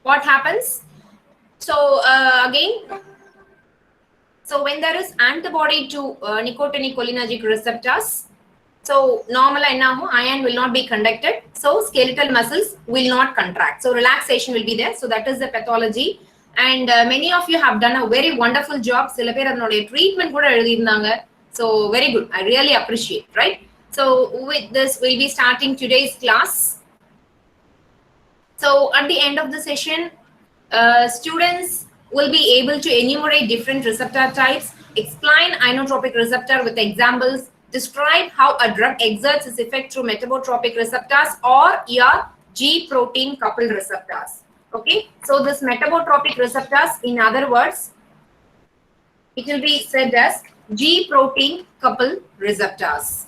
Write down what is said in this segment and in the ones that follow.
what happens? So again, so when there is antibody to nicotinic cholinergic receptors, so normal ion will not be conducted, so skeletal muscles will not contract, so relaxation will be there. So that is the pathology, and many of you have done a very wonderful job. Sila per adanoda treatment kuda eludhirundanga, so very good, I really appreciate, right? So with this we'll be starting today's class. So at the end of the session, students will be able to enumerate different receptor types, explain inotropic receptor with examples, describe how a drug exerts its effect through metabotropic receptors or your G protein coupled receptors. Okay, so this metabotropic receptors, in other words, it will be said as G protein coupled receptors,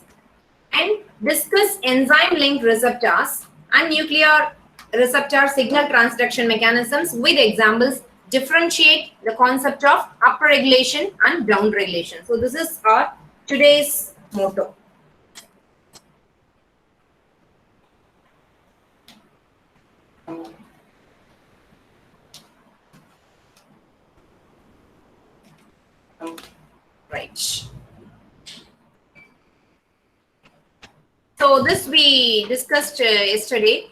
and discuss enzyme linked receptors and nuclear receptor signal transduction mechanisms with examples, differentiate the concept of upregulation and downregulation. So this is our today's motto. Right. So this we discussed yesterday.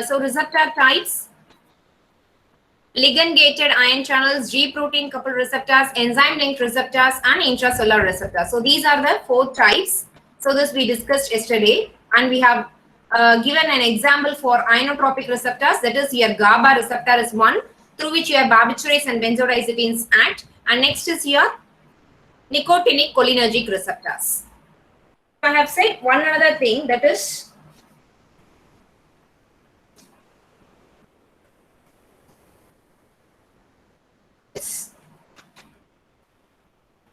So receptor types: ligand-gated ion channels, G protein coupled receptors, enzyme-linked receptors, and intracellular receptors. So these are the 4 types. So this we discussed yesterday, and we have given an example for inotropic receptors. That is, your GABA receptor is one, through which your barbiturates and benzodiazepines act. And next is your nicotinic cholinergic receptors. I have said one another thing, that is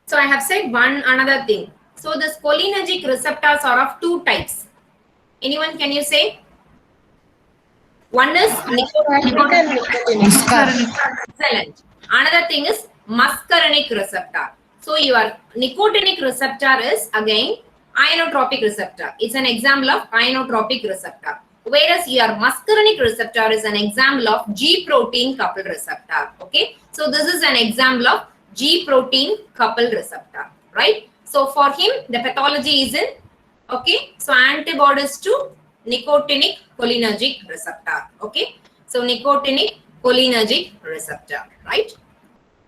so I have said one another thing. So this cholinergic receptors are of 2 types. Anyone, can you say? One is nicotinic. Excellent. Another thing is muscarinic receptor. So your nicotinic receptor is again inotropic receptor. It's an example of inotropic receptor. Whereas your muscarinic receptor is an example of G protein coupled receptor. Okay. So this is an example of G protein coupled receptor, right? So for him, the pathology is in, okay, so antibodies to nicotinic cholinergic receptor. Okay. So nicotinic cholinergic receptor, right?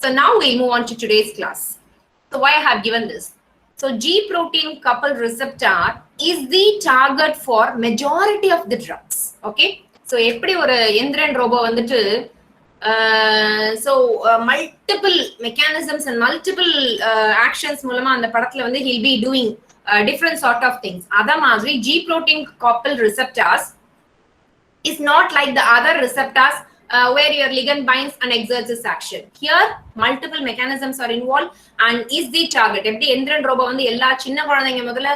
So now we move on to today's class. So why I have given this? So G protein coupled receptor is the target for majority of the drugs. Okay. So eppadi oru endran robo vandu so multiple mechanisms and multiple actions மூலமா அந்த படத்துல வந்து he'll be doing different sort of things. அதே மாதிரி G protein coupled receptors is not like the other receptors where your ligand binds and exerts its action. Here multiple mechanisms are involved and is the target. எப்படி Enthiran robot வந்து எல்லா சின்ன குழந்தைங்க முதல்ல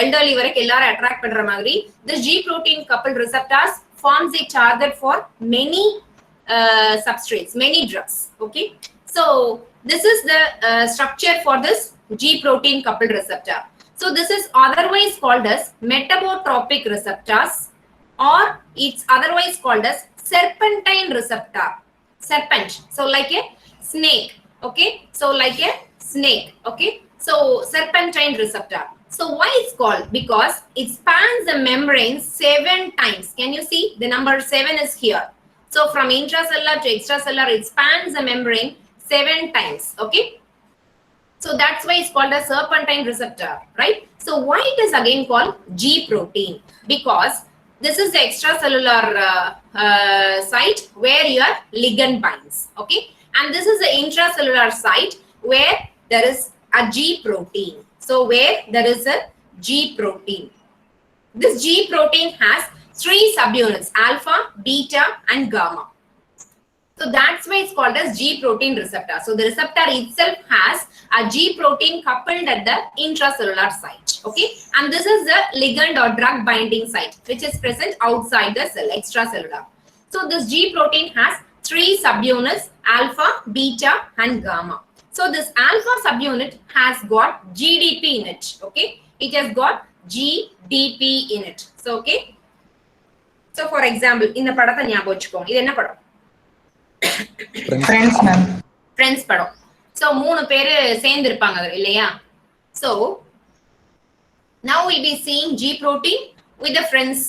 elderly வரைக்கும் எல்லாரும் அட்ராக்ட் பண்ற மாதிரி this G protein coupled receptors forms a target for many substrates, many drugs. Okay, so this is the structure for this G protein coupled receptor. So this is otherwise called as metabotropic receptors, or it's otherwise called as serpentine receptor. Serpent, so like a snake. Okay, so like a snake. Okay, so serpentine receptor. So why it's called? Because it spans the membrane 7 times. Can you see the number 7 is here? So from intracellular to extracellular, it spans the membrane 7 times. Okay, so that's why it's called a serpentine receptor, right? So why it is again called G protein? Because this is the extracellular site where your ligand binds. Okay, and this is the intracellular site where there is a G protein. So where there is a G protein, this G protein has 3 subunits: alpha, beta, and gamma. So that's why it's called as G protein receptor. So the receptor itself has a G protein coupled at the intracellular site. Okay, and this is the ligand or drug binding site which is present outside the cell, extracellular. So this G protein has 3 subunits: alpha, beta, and gamma. So this alpha subunit has got GDP in it. Okay, it has got GDP in it. So okay, so for example, in the padata nyabam vechukkom, idu enna padam? Friends ma'am. Friends படம். So மூணு பேரு சேர்ந்து இருப்பாங்க இல்லையா? So now we'll be seeing G protein with the Friends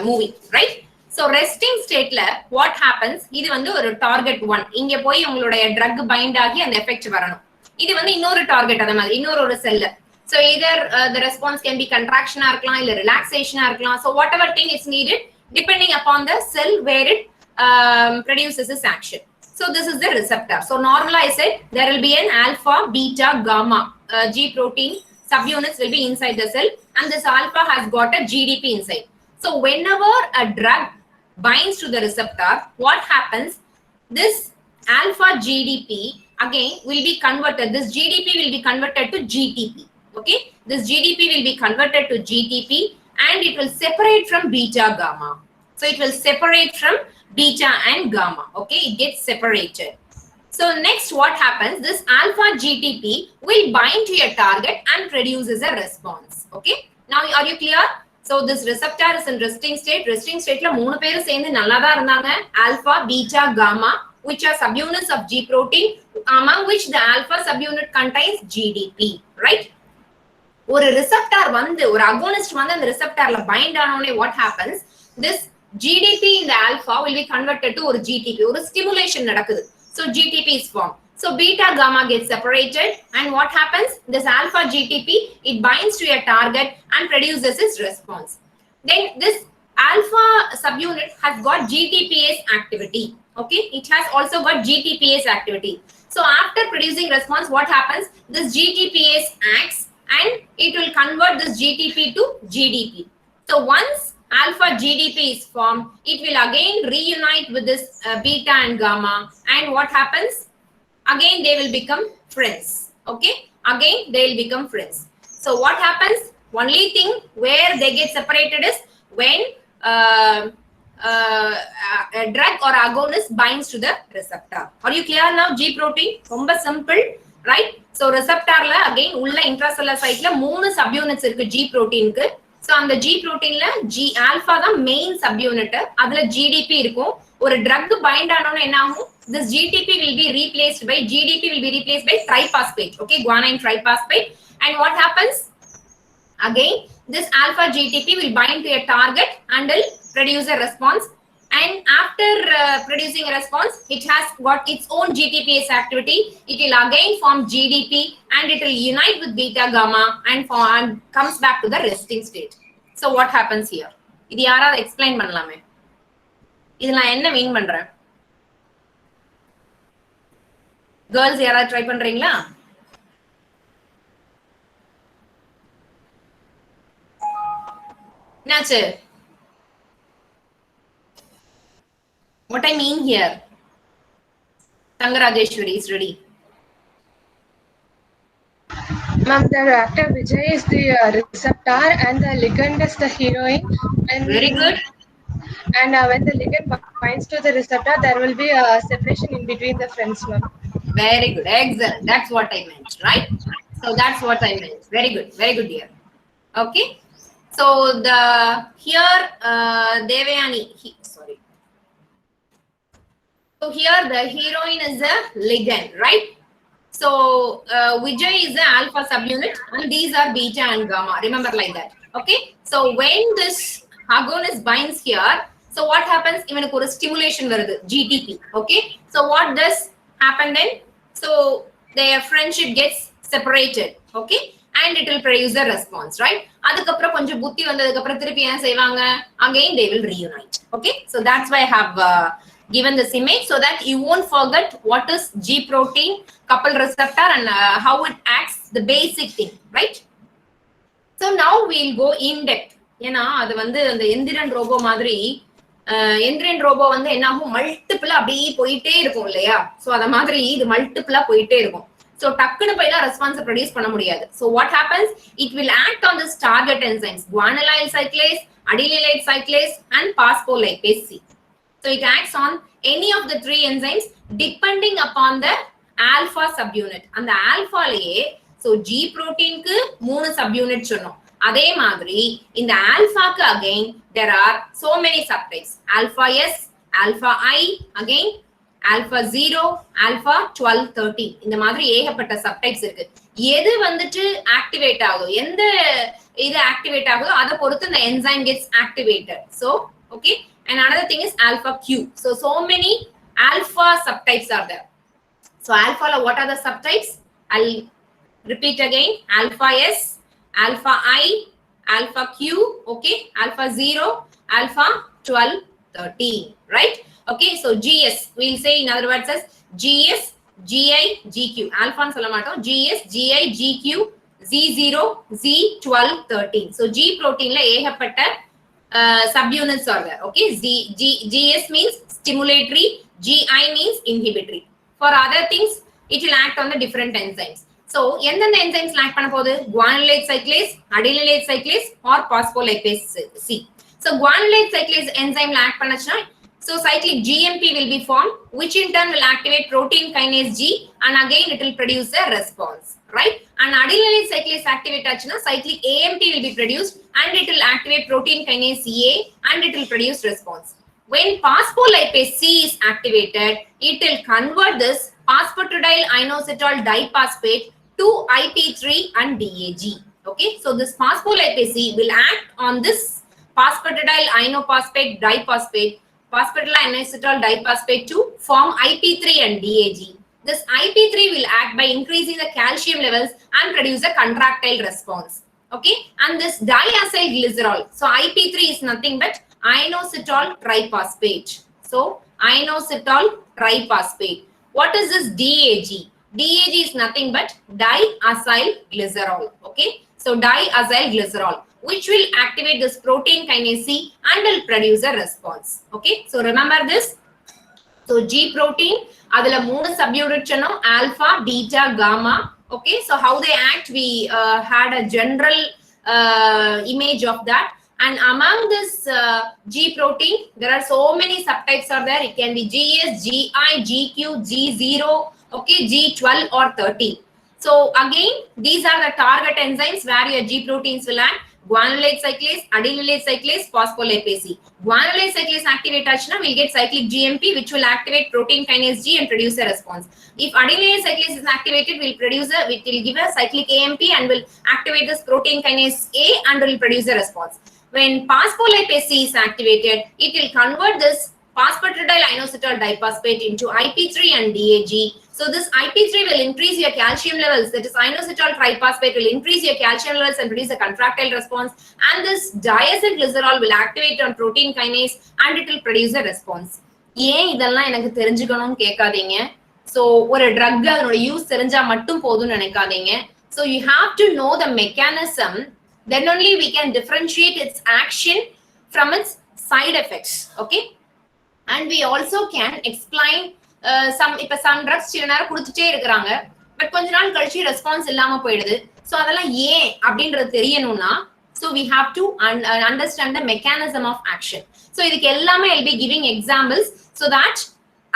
movie, right? So resting stateல what happens? இது வந்து ஒரு target 1. இங்க போய் உங்களுடைய drug bind ஆகி அந்த effect வரணும். இது வந்து இன்னொரு target அத மாதிரி இன்னொரு செல். So either the response can be contraction இருக்கலாம் இல்ல relaxation இருக்கலாம். So whatever thing is needed depending upon the cell where it produces this action. So this is the receptor. So normally I said there will be an alpha, beta, gamma G protein subunits will be inside the cell, and this alpha has got a GDP inside. So whenever a drug binds to the receptor, what happens? This alpha GDP again will be converted. This GDP will be converted to GTP. Okay, this GDP will be converted to GTP, and it will separate from beta gamma. So it will separate from beta and gamma. Okay, it gets separated. So next what happens? This alpha GTP will bind to a target and produces a response. Okay, now are you clear? So this receptor is in resting state. Resting state la மூணு பேரும் சேர்ந்து நல்லா தான் இருந்தாங்க. Alpha, beta, gamma, which are subunits of G protein, among which the alpha subunit contains GDP, right? ஒரு receptor வந்து ஒரு agonist வந்து அந்த receptorல bind ஆனோனே what happens? This GDP in the alpha will be converted to ஒரு GTP. ஒரு stimulation நடக்குது. So GTP is formed. So beta gamma gets separated, and what happens? This alpha GTP, it binds to a target and produces its response. Then this alpha subunit has got GTPase activity. Okay, it has also got GTPase activity. So after producing response, what happens? This GTPase acts and it will convert this GTP to GDP. So once alpha GDP is formed, it will again reunite with this beta and gamma, and what happens? Again they will become friends. Okay, again they will become friends. So what happens? Only thing where they get separated is when a drug or agonist binds to the receptor. Are you clear now? G protein ரொம்ப simple, right? So receptorல again உள்ள intracellular siteல மூணு subunits இருக்கு G proteinக்கு. So அந்த G proteinல G alpha தான் main subunit. அதுல GDP இருக்கும். ஒரு drug bind ஆனோனே என்ன ஆகும்? This GTP will be replaced by GDP will be replaced by triphosphate. Okay, guanine triphosphate. And what happens? Again, this alpha GTP will bind to a target and will produce a response. And after producing a response, it has got its own GTPase activity. It will again form GDP and it will unite with beta gamma and comes back to the resting state. So what happens here? இது யாராவது explain பண்ணலாமே? இது நான் என்ன மீன் பண்றேன்? Girls யாராவது try பண்றீங்களா? என்னாச்சு? What I mean here? Tangarajeshwari is ready. Ma'am, the actor Vijay is the receptor and the ligand is the heroine. And very good. And when the ligand binds to the receptor, there will be a separation in between the friends, ma'am. Very good, excellent. That's what I meant, right? So that's what I meant. Very good, dear. Okay. So the here Devayani, sorry. So here the heroine is a ligand, right? So Vijay is the alpha subunit and these are beta and gamma. Remember like that. Okay. So when this agonist binds here, so what happens? Even a stimulation varudhu, GTP. Okay. So what does happen then? So their friendship gets separated. Okay. And it will produce a response, right? Adukapra konjam butti vandadukapra thirupi என்ன செய்வாங்க? Again they will reunite. Okay. So that's why I have given this image so that you won't forget what is G protein, coupled receptor, and how it acts, the basic thing, right? So now we'll go in depth. ஏன்னா அது வந்து அந்த Enthiran robot மாதிரி Enthiran robot வந்து என்ன ஆகும்? மல்டிபிளா அப்படியே போயிட்டே இருக்கும் இல்லையா? ஸோ அத மாதிரி இது மல்டிபிளா போயிட்டே இருக்கும். ஸோ டக்குன்னு போய்லாம் ரெஸ்பான்ஸை ப்ரொடியூஸ் பண்ண முடியாது. So what happens? It will act on this target enzymes guanylyl cyclase, adenylate cyclase, and phospholipase C. So it acts on any of the three enzymes depending upon the alpha subunit. And the alpha laye, so G protein ku 3 subunit சொன்னோம். அதே மாதிரி இந்த alpha க்கு again there are so many subtypes. Alpha S, alpha I, again alpha 0, alpha 12, 13. இந்த மாதிரி ஏகப்பட்ட subtypes இருக்கு. எது வந்துட்டு activate ஆகும், எந்த இது activate ஆகுதோ அதை பொறுத்து the enzyme gets activated. So, okay. And another thing is alpha Q. So many alpha subtypes are there. So alpha, what are the subtypes? I'll repeat again. Alpha S, alpha I, alpha Q, okay, alpha 0, alpha 12, 13, right? Okay, so GS, we'll say in other words as GS, GI, GQ. Alpha and salamato, GS, GI, GQ, Z0, Z12, 13. So G protein la ஏகப்பட்ட subunits are there. Okay, GS means stimulatory, GI means inhibitory. For other things, it will act on the different enzymes. So, எந்தெந்த enzymes act பண்ண போகுது? Guanylate cyclase, adenylate cyclase or phospholipase C. So, guanylate cyclase enzyme act பண்ணச்சுனா, so cyclic GMP will be formed, which in turn will activate protein kinase G, and again it will produce a response, right? And adenylate cyclase activate ஆச்சுனா, cyclic AMP will be produced and it will activate protein kinase A and it will produce response. When phospholipase C is activated, it will convert this phosphatidyl inositol diphosphate to IP3 and DAG. Okay, so this phospholipase C will act on this phosphatidyl inophosphate diphosphate, phosphatidyl inositol diphosphate to form IP3 and DAG. This IP3 will act by increasing the calcium levels and produce a contractile response. Okay, and this diacyl glycerol. So IP3 is nothing but inositol triphosphate. So inositol triphosphate. What is this DAG? DAG is nothing but diacyl glycerol. Okay, so diacyl glycerol, which will activate this protein kinase C and will produce a response. Okay, so remember this. So G protein, adula 3 subunits channel, alpha, beta, gamma. Okay, so how they act, we had a general image of that. And among this G protein, there are so many subtypes are there. It can be GS, GI, GQ, G0, okay, G12 or 13. So again, these are the target enzymes where your G proteins will act. Guanylate cyclase, adenylate cyclase, phospholipase C. Guanylate cyclase activate achna, we'll get cyclic GMP, which will activate protein kinase G and produce a response. If adenylate cyclase is activated, it will give a cyclic AMP and will activate this protein kinase A and will produce a response. When phospholipase C is activated, it will convert this phosphatidyl inositol diphosphate into IP3 and DAG. So this IP3 will increase your calcium levels, that is inositol triphosphate will increase your calcium levels and produce a contractile response, and this diacyl glycerol will activate on protein kinase and it will produce a response. ஏன் இதெல்லாம் எனக்கு தெரிஞ்சுக்கணும்னு கேட்காதீங்க. So ஒரு drug அதோட use தெரிஞ்சா மட்டும் போதும்னு நினைக்காதீங்க. So you have to know the mechanism, then only we can differentiate its action from its side effects. Okay, and we also can explain some drugs சில நேரம் கொடுத்துட்டே இருக்காங்க, பட் கொஞ்ச நாள் கழிச்சு ரெஸ்பான்ஸ் இல்லாம போயிடுது. சோ அதெல்லாம் ஏன் அப்படின்றது தெரியணும்னா, so we have to understand the mechanism of action. So இதுக்கு எல்லாமே I'll be giving examples so that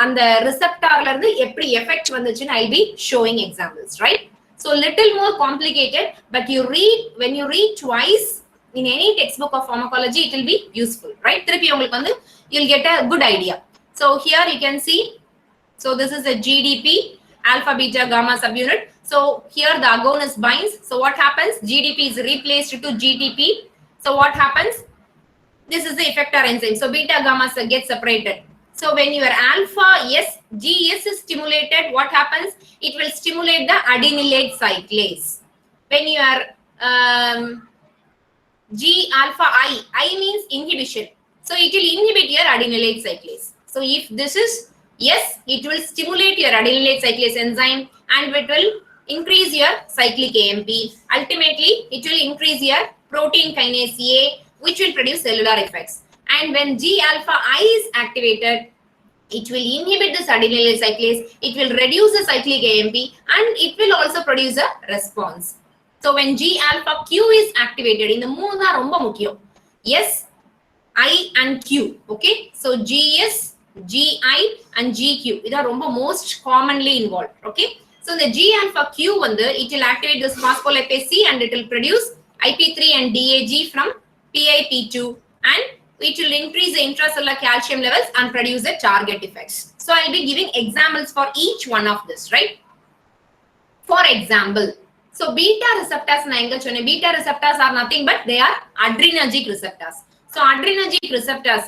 அந்த receptorல இருந்து எப்படி எஃபெக்ட் வந்துச்சுன்னு I'll be showing examples, right? So little more complicated, but when you read twice in any textbook of pharmacology, it will be useful, right? திருப்பி உங்களுக்கு வந்து you'll get a good idea. So here you can see, so this is a GDP, alpha, beta, gamma subunit. So here the agonist binds. So what happens? GDP is replaced to GTP. So what happens? This is the effector enzyme. So beta, gamma get separated. So when your alpha GS is stimulated, what happens? It will stimulate the adenylate cyclase. When your G alpha I means inhibition. So it will inhibit your adenylate cyclase. So if this is yes, it will stimulate your adenylate cyclase enzyme and it will increase your cyclic AMP. Ultimately, it will increase your protein kinase A, which will produce cellular effects. And when G alpha I is activated, it will inhibit this adenylate cyclase, it will reduce the cyclic AMP and it will also produce a response. So when G alpha Q is activated, in the moon are romba mukkiyam. Yes, I and Q. Okay, so GS, GI and GQ, these are most commonly involved. Okay, so the G alpha Q it will activate this phospholipase C and it will produce IP3 and DAG from PIP2 and it will increase the intracellular calcium levels and produce the target effects. So I'll be giving examples for each one of this, right? For example, so beta receptors, beta receptors are nothing but they are adrenergic receptors. So adrenergic receptors,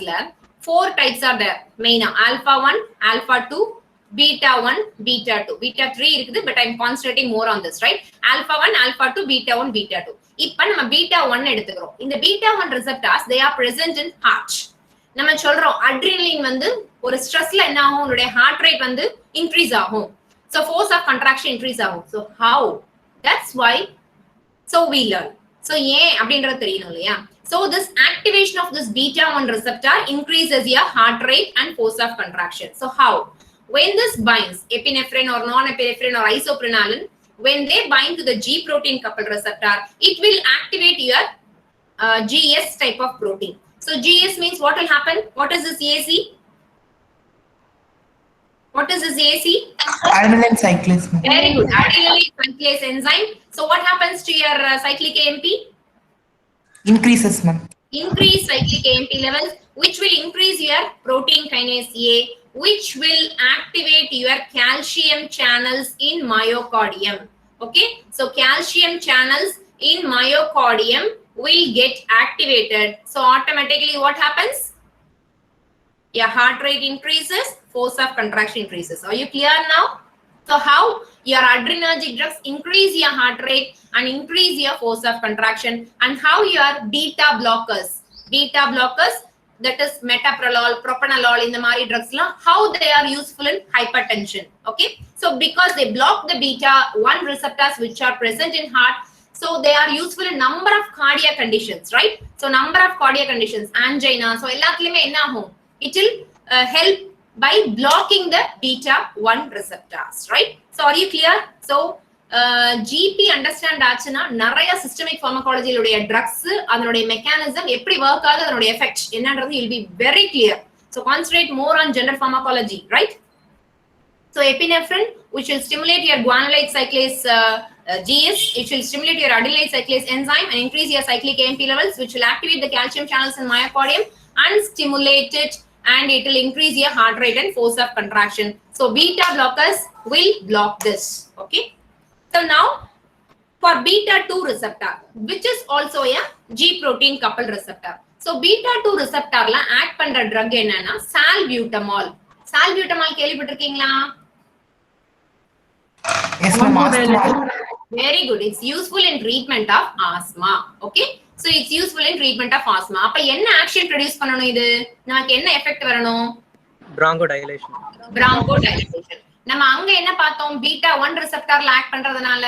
4 types are there. Main alpha 1, alpha 2, beta 1, beta 2. Beta 3 இருக்குது, but I'm concentrating more on this, right? Alpha 1, alpha 2, beta 1, beta 2. இப்போ நம்ம beta 1 எடுத்துக்கிறோம். இந்த beta 1 receptors, they are present in heart. நம்ம சொல்றோம் adrenaline வந்து ஒரு ஸ்ட்ரெஸ்ல என்ன ஆகும், உங்களுடைய heart rate வந்து increase ஆகும். So force of contraction increase ஆகும். So how? That's why. So we learn. So ஏன் அப்படின்றது தெரியணும் இல்லையா? So this activation of this beta 1 receptor increases your heart rate and force of contraction. So how? When this binds epinephrine or non-epinephrine or isoprenaline, when they bind to the G protein coupled receptor, it will activate your GS type of protein. So GS means what will happen? What is this AC? What is this AC? Adenine cyclase. Very good. Adenine cyclase enzyme. So what happens to your cyclic AMP? Increases, ma'am. Increase cyclic AMP levels, which will increase your protein kinase A, which will activate your calcium channels in myocardium. Okay, so calcium channels in myocardium will get activated. So automatically what happens? Your heart rate increases, force of contraction increases. Are you clear now? So how your adrenergic drugs increase your heart rate and increase your force of contraction, and how your beta blockers, that is metoprolol, propranolol in the mari drugs, how they are useful in hypertension. Okay, so because they block the beta 1 receptors which are present in heart, so they are useful in number of cardiac conditions, right? So number of cardiac conditions, angina, so எல்லாத்துலயுமே என்ன ஆகும், it will help by blocking the beta 1 receptors, right? So are you clear? So GP understand ஆச்சுனா நிறைய systemic pharmacology உடைய drugs அதனுடைய mechanism எப்படி work ஆகுது, அதனுடைய effect என்னன்றது will be very clear. So concentrate more on general pharmacology, right? So epinephrine, which will stimulate your guanylate cyclase GS, it will stimulate your adenylate cyclase enzyme and increase your cyclic AMP levels, which will activate the calcium channels in myocardium and stimulate it, and it will increase your heart rate and force of contraction. So beta blockers will block this. Okay. So now for beta 2 receptor, which is also a G protein coupled receptor. So beta 2 receptor la act பண்ற drug என்னன்னா salbutamol. Salbutamol கேள்விப்பட்டிருக்கீங்களா? Yes, ma'am. Asthma. Very good. It's useful in treatment of asthma. Okay. So it's useful in treatment of asthma. அப்ப என்ன action produce பண்ணனும், இது நமக்கு என்ன effect வரணும்? Bronchodilation. Bronchodilation. நம்ம அங்க என்ன பார்த்தோம், beta 1 receptorல act பண்றதுனால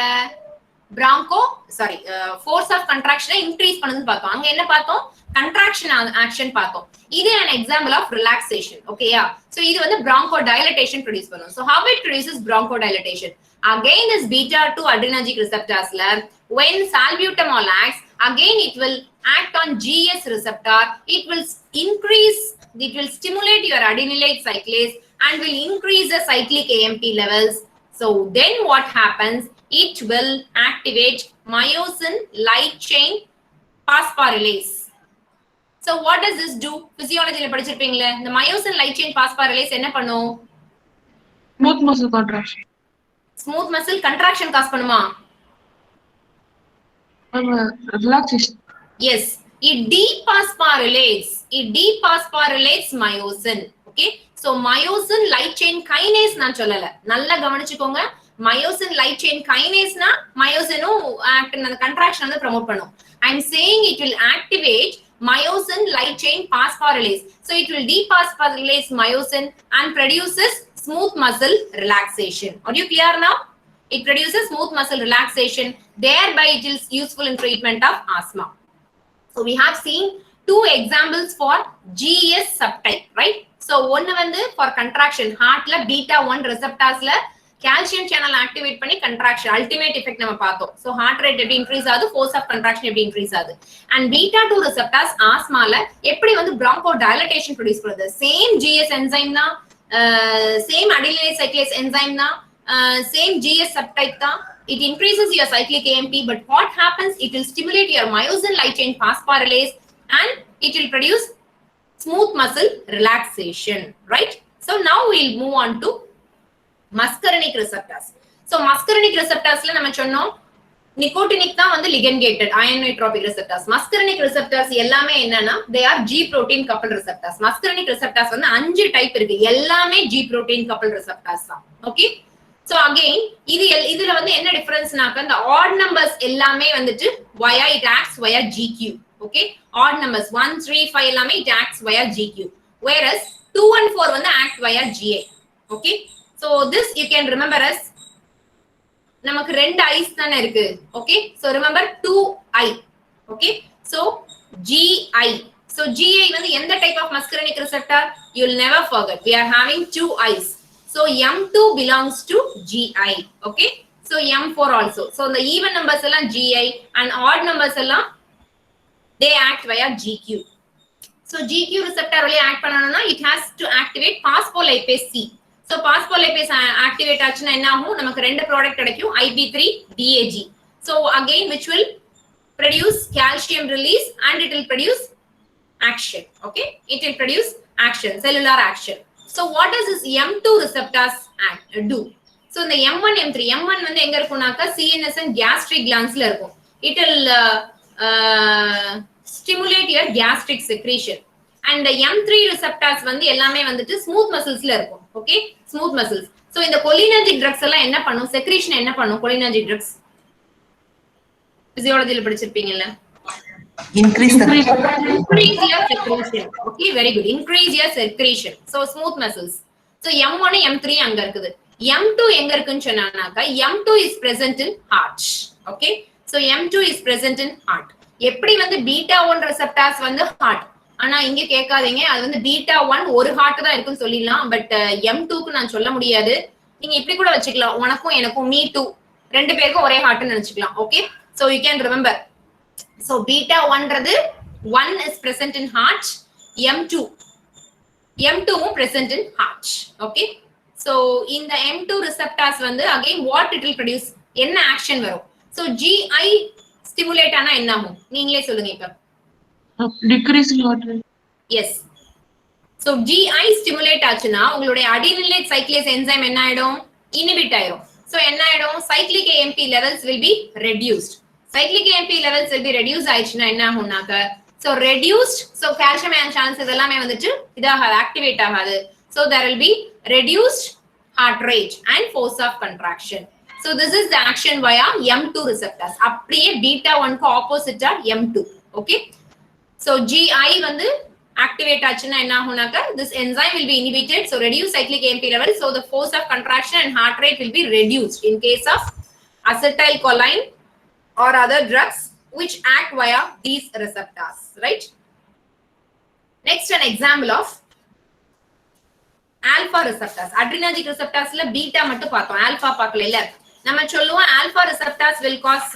force of contraction increase பண்ணுதுன்னு பார்த்தோம். அங்க என்ன பார்த்தோம், contraction action பார்த்தோம். இது an example of relaxation. Okay, yeah. So இது வந்து bronchodilation produce பண்ணும். So how it produces bronchodilation? Again this beta 2 adrenergic receptors when salbutamol acts, again it will act on GS receptor, it will stimulate your adenylate cyclase and will increase the cyclic AMP levels. So then what happens, it will activate myosin light chain phosphorylase. So what does this do? Physiology la படிச்சிருப்பீங்களே, இந்த myosin light chain phosphorylase என்ன பண்ணும்? Smooth muscle contraction. Smooth muscle contraction cause பண்ணுமா? Relaxation. Yes, it dephosphorylates myosin. Okay, so myosin light chain kinase நான் சொல்லல, நல்லா கவனிச்சுக்கோங்க. myosin light chain kinase na myosin act அந்த contraction வந்து promote பண்ணும். I'm saying it will activate myosin light chain phosphorylase. So it will dephosphorylate myosin and produces smooth muscle relaxation. Are you clear now? It produces smooth muscle relaxation. Thereby it is useful in treatment of asthma. So we have seen 2 examples for GS subtype, right? So one வந்து for contraction, heart la beta 1 receptors la calcium channel activate பண்ணி contraction ultimate effect நம்ம பார்த்தோம். So heart rate எப்படி increase ஆகுது, force of contraction எப்படி increase ஆகுது. And beta 2 receptors asthma ல எப்படி வந்து bronchodilation produce பண்ணுது. Same GS enzyme தான், same adenylate cyclase enzyme தான், same GS subtype தான். It increases your cyclic AMP, but what happens, it will stimulate your myosin light chain phosphorylase and it will produce smooth muscle relaxation, right? So now we'll move on to muscarinic receptors. So muscarinic receptors la நம்ம சொன்னோம் nicotinic தான் வந்து ligand gated ionotropic receptors. muscarinic receptors எல்லாமே என்னன்னா they are G protein coupled receptors. muscarinic receptors வந்து 5 type இருக்கு, எல்லாமே G protein coupled receptors தான். okay, so again இதுல வந்து என்ன டிஃபரன்ஸ்னாக்க இந்த odd numbers எல்லாமே வந்துட்டு via it acts via GQ. okay, odd numbers 1 3 5 எல்லாமே it acts via GQ, whereas 2 and 4 வந்து act via GA. okay, so this you can remember as நமக்கு ரெண்டு ஐஸ் தானே இருக்கு. Okay, so remember 2I. Okay, so GI. So GI வந்து எந்த type of muscarinic receptor? You will never forget, we are having 2 I's. So M2 belongs to GI. okay, so M4 also. So the even numbers எல்லாம் GI and odd numbers எல்லாம் they act via GQ. So GQ receptor only act பண்ணனும்னா it has to activate phospholipase C. So phospholipase activate ஆச்சுனா என்ன ஆகும்? நமக்கு ரெண்டு product கிடைக்கும், IP3 DAG. So again which will produce calcium release and it will produce action. okay, it will produce action, cellular action. So what does this M2 receptors do? So the M1 M3 M1 வந்து எங்க இருக்கும்னாக்க CNS and gastric glandsல இருக்கும். It will stimulate your gastric secretion. And the M3 receptors வந்து எல்லாமே வந்துட்டு smooth musclesல இருக்கும். okay, smooth muscles. So இந்த cholinergic drugs எல்லாம் என்ன பண்ணும்? secretion என்ன பண்ணும்? cholinergic drugs physiologyல படிச்சிருப்பீங்கல்ல, Increase the increase your secretion. okay, very good, increase your secretion. So smooth muscles. So M1 M3 அங்க இருக்குது. M2 எங்க இருக்குன்னு சொன்னானாக்க M2 is present in heart. okay, so M2 is present in heart. எப்படி வந்து beta 1 receptors வந்து heart, ஆனா இங்க கேட்காதீங்க அது வந்து பீட்டா 1 ஒரு ஹார்ட் தான் இருக்குன்னு சொல்லிடலாம், பட் M2 க்கு நான் சொல்ல முடியாது. நீங்க இப்படி கூட வச்சுக்கலாம், உனக்கும் எனக்கும் me too ரெண்டு பேருக்கும் ஒரே ஹார்ட்னு நினைச்சுக்கலாம். Okay, so you can remember. so beta 1றது 1 is present in heart, M2 வும் present in heart. okay, so இந்த M2 receptors வந்து again what it will produce, என்ன action வரும்? so GI stimulate ஆனா என்ன ஆகும் நீங்களே சொல்லுங்க இப்ப. decrease in heart rate. yes, so GI stimulate ஆச்சுனா உங்களுடைய adenylate cyclase enzyme என்ன ஆயிடும்? inhibit ஆயிடும். so என்ன ஆயிடும்? cyclic AMP levels will be reduced. cyclic AMP levels will be reduced ஆயிடுச்சுனா என்ன ஆகும்னாக்க so reduced, so calcium ion channels எல்லாமே வந்துட்டு இதாக activate ஆகாது. so there will be reduced heart rate and force of contraction. so this is the action via M2 receptors. அப்படியே beta 1 க்கு opposite ஆ M2. okay, so GI வந்து activate ஆச்சுனா என்ன ஆகும்னாக்க this enzyme will be inhibited, so reduce cyclic AMP level, so the force of contraction and heart rate will be reduced in case of acetylcholine or other drugs which act via these receptors, right? Next an example of alpha receptors. adrenergic receptors la beta மட்டும் பார்த்தோம், alpha பார்க்கல இல்ல. நம்ம சொல்லுவோம் alpha receptors will cause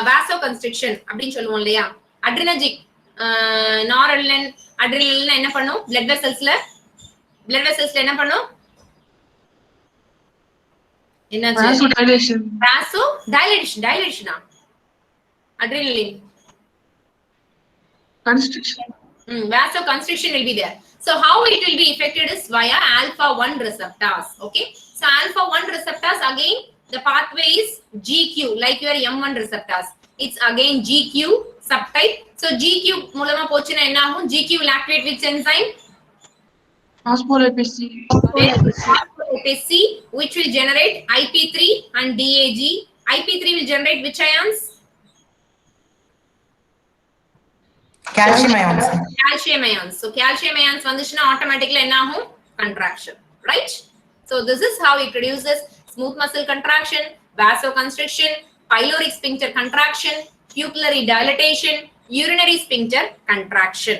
vasoconstriction அப்படினு சொல்லுவோம் இல்லையா. adrenergic noradrenaline adrenaline என்ன பண்ணும்? blood vesselsல என்ன பண்ணும்? என்னாச்சு? vasodilation adrenaline Constriction. Vasoconstriction will be there. So how it will be affected is via alpha 1 receptors. okay, so alpha 1 receptors again the pathway is GQ like your M1 receptors. it's again GQ subtype. so GQ மூலமா போச்சுனா என்ன ஆகும்? GQ will activate which enzyme? Phospholipase C, which will generate IP3 and DAG. IP3 will generate which ions? calcium ions. calcium ions. so calcium ions வந்துச்சுனா automatically என்ன ஆகும்? contraction, right? so this is how it produces smooth muscle contraction, vasoconstriction, pyloric sphincter contraction, pupillary dilatation, urinary sphincter contraction.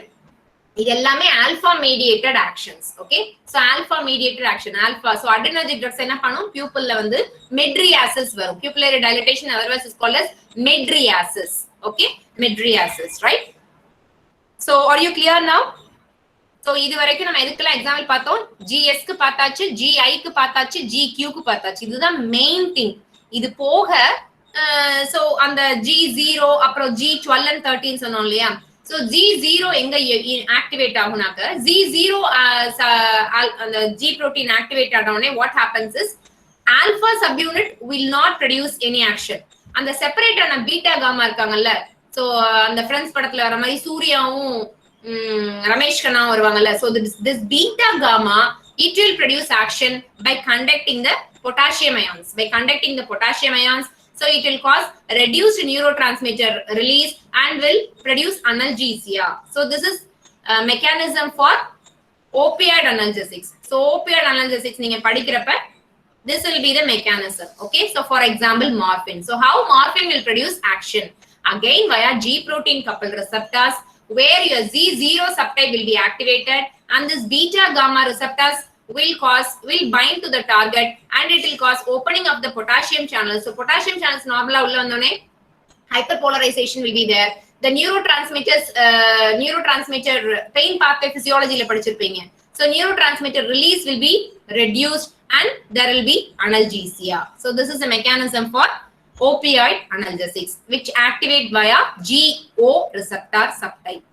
இது எல்லாமே alpha mediated actions. okay, so alpha mediated action alpha. so adrenergic drugs என்ன பண்ணும்? pupilla வந்து mydriasis வரும். pupillary dilatation otherwise is called as mydriasis. okay, mydriasis, right? so are you clear now? so இது வரைக்கும் நம்ம எதுக்கெல்லாம் எக்ஸாம்பிள் பார்த்தோம்? GS க்கு பார்த்தாச்சு, GI க்கு பார்த்தாச்சு, GQ க்கு பார்த்தாச்சு. இதுதான் மெயின் திங். இது போக so அந்த G0 அப்புறம் G12 and 13 சொன்னோம் இல்லையா. So G0 எங்க activate ஆகுனாக்க G0 அந்த G protein activate ஆனோனே what happens is alpha subunit will not produce any action. அந்த செப்பரேட் ஆன பீட்டா காமா இருக்காங்கல்ல, சோ அந்த ஃப்ரெண்ட்ஸ் படத்துல வர மாதிரி சூர்யாவும் ரமேஷ் கண்ணாவும் வருவாங்கல்ல, so this beta gamma it will produce action by conducting the potassium ions. So it will cause reduced neurotransmitter release and will produce analgesia. So this is a mechanism for opioid analgesics. So opioid analgesics நீங்க படிக்கிறப்ப this will be the mechanism. Okay, so for example morphine. So how morphine will produce action? Again via G protein coupled receptors where your Z0 subtype will be activated and this beta gamma receptors will bind to the target and it will cause opening of the potassium channels. So potassium channels normally ulla vandone hyperpolarization will be there. The neurotransmitter pain pathway physiology la padichirpeenga. So neurotransmitter release will be reduced and there will be analgesia. So this is a mechanism for opioid analgesics which activate via GO receptor subtype.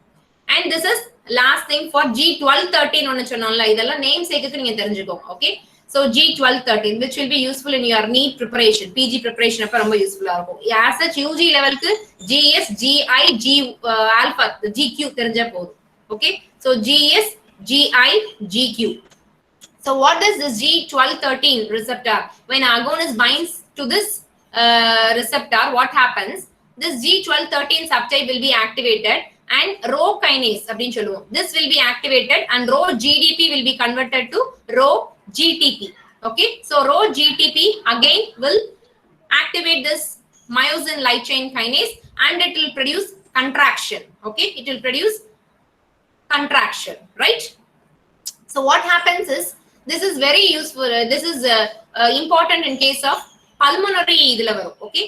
And this is last thing for G1213 ஒன்னு சொன்னோம்ல, இதெல்லாம் name சேர்த்து நீங்க தெரிஞ்சுக்கோங்க. Okay, so G1213 which will be useful in your NEET preparation, PG preparation அப்ப ரொம்ப யூஸ்ஃபுல்லா இருக்கும். as such UG லெவலுக்கு GS GI G alpha GQ தெரிஞ்சா போதும். Okay, so GS GI GQ. So what does this G1213 receptor, when agonist binds to this receptor, what happens? This G1213 subtype will be activated and rho kinase அப்படினு சொல்லுவோம். This will be activated and rho GDP will be converted to rho GTP. Okay, so rho GTP again will activate this myosin light chain kinase and it will produce contraction. Okay, it will produce contraction, right? So what happens is this is very useful. This is important in case of pulmonary idhula varum. Okay,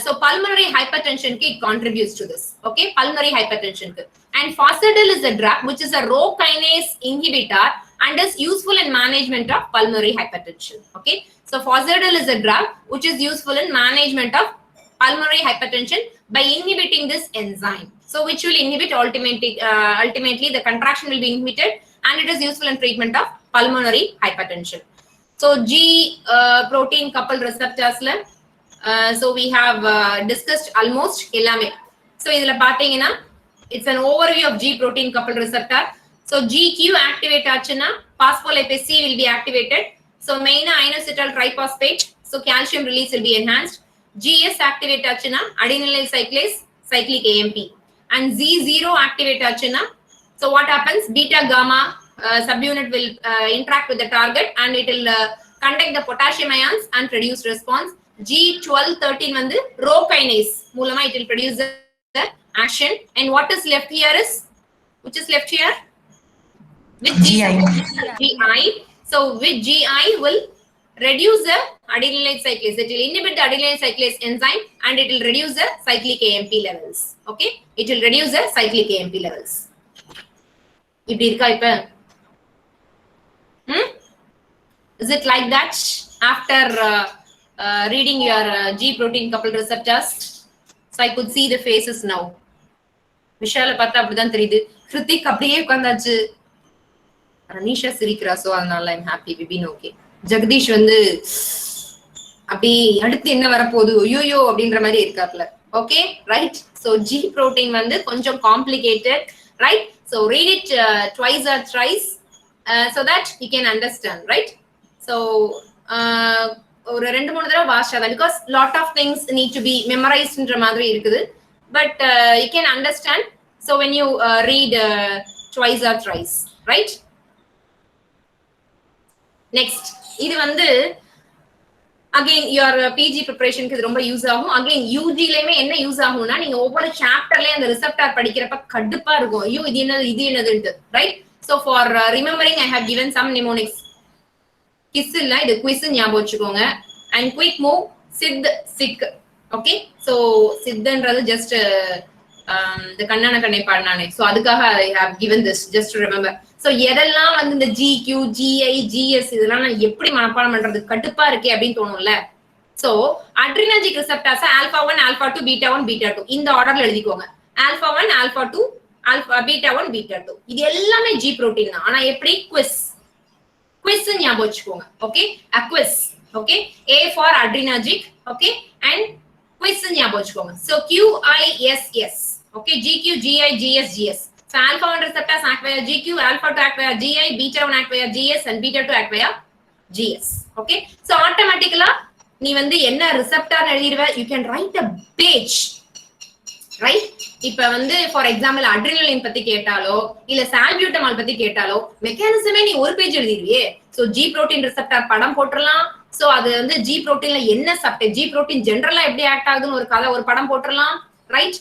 so pulmonary hypertension it contributes to this. Okay, pulmonary hypertension and Fasodil is a drug which is a rho kinase inhibitor and is useful in management of pulmonary hypertension. Okay, so Fasodil is a drug which is useful in management of pulmonary hypertension by inhibiting this enzyme. So which will inhibit ultimately the contraction will be inhibited and it is useful in treatment of pulmonary hypertension. So G protein coupled receptors la so we have discussed almost ellame. So idhula pathina it's an overview of G protein coupled receptor. So GQ activate aachuna phospholipase C will be activated. So main inositol triphosphate, so calcium release will be enhanced. GS activate aachuna adenylyl cyclase cyclic AMP and Z0 activate aachuna, so what happens? Beta gamma subunit will interact with the target and it will conduct the potassium ions and produce response. G1213 வந்து rho kinase மூலமா it will produce the action and what is left here is, which is left here with GI. So with GI will reduce the adenylyl cyclase. It will inhibit the adenylyl cyclase enzyme and it will reduce the cyclic AMP levels. Okay, it will reduce the cyclic AMP levels. இப்படி இருக்கா இப்ப? Is it like that after reading your G protein coupled receptors? So I could see the faces now. விஷால பார்த்தா அப்படிதான் தெரியுது. கிருத்திக் அப்படியே உட்கார்ந்தாச்சு. ரனிஷா சிரிக்கிறா, so அதனால I'm happy. We been okay. Jagadish வந்து அப்படி அடுத்து என்ன வரப்போகுது ஐயோ அப்படின்ற மாதிரி இருக்காப்ல. Okay, right? So G protein வந்து கொஞ்சம் complicated, right? So read it twice or thrice so that you can understand, right? So ஒரு ரெண்டு மூணு தடவை வாசிச்சாதான் because lot of things need to be memorizedன்ற மாதிரி இருக்குது, but you can understand so when you read twice or thrice, right? Next, இது வந்து again your PG preparation க்கு ரொம்ப யூஸ் ஆகும். again UG லயுமே என்ன யூஸ் ஆகும்னா நீங்க ஒவ்வொரு சாப்டர்லயே அந்த ரிசெப்டார் படிக்கிறப்ப கடுப்பா இருக்கும், ஐயோ இது என்னதுன்னு, right? So for remembering I have given some mnemonics. Kiss இல்ல, இது குவிஸ் ஞாபகம் வச்சுக்கோங்க. and quick move சித் சிக். okay, so சித்ன்றது just the கண்ணான கண்ணை பாடினானே, so அதுக்காக I have given this just to remember. so எதெல்லாம் வந்து இந்த GQ GI GS இதெல்லாம் நான் எப்படி மனப்பாடம் பண்றது கடுப்பா இருக்கே அப்படின்னு தோணும்ல. so adrenergic receptors alpha 1 alpha 2 beta 1 beta 2 இந்த ஆர்டர்ல எழுதிக்கோங்க. alpha 1 alpha 2 alpha beta 1 beta 2 இது எல்லாமே G protein தான். ஆனா எப்படி quiz ஞாபகம் வச்சுக்கோங்க. Okay, a quiz. Okay, A for adrenergic. Okay, and quiz ஞாபகம் வச்சுக்கோங்க. So QISS. Okay, GQ GI GS GS. So alpha 1 receptors act via GQ, alpha 2 act via GI, beta 1 act via GS and beta 2 act via GS. Okay, so automatically நீ வந்து என்ன receptor எழுதிடுவ, you can write a page, right? இப்ப வந்து for example adrenaline பத்தி கேட்டாலோ இல்ல சால்பியூட்டமால் பத்தி கேட்டாலோ மெக்கானிசமே நீ ஒரு பேஜ் எழுதிடுவியே. சோ ஜி புரோட்டீன் ரிசெப்டார் படம் போட்டுறலாம். சோ அது வந்து ஜி புரோட்டீன்ல என்ன சப்டைப், ஜி புரோட்டீன் ஜெனரலா எப்படி ஆக்ட் ஆகுதுன்னு ஒரு கதை, ஒரு படம் போட்டுறலாம், right?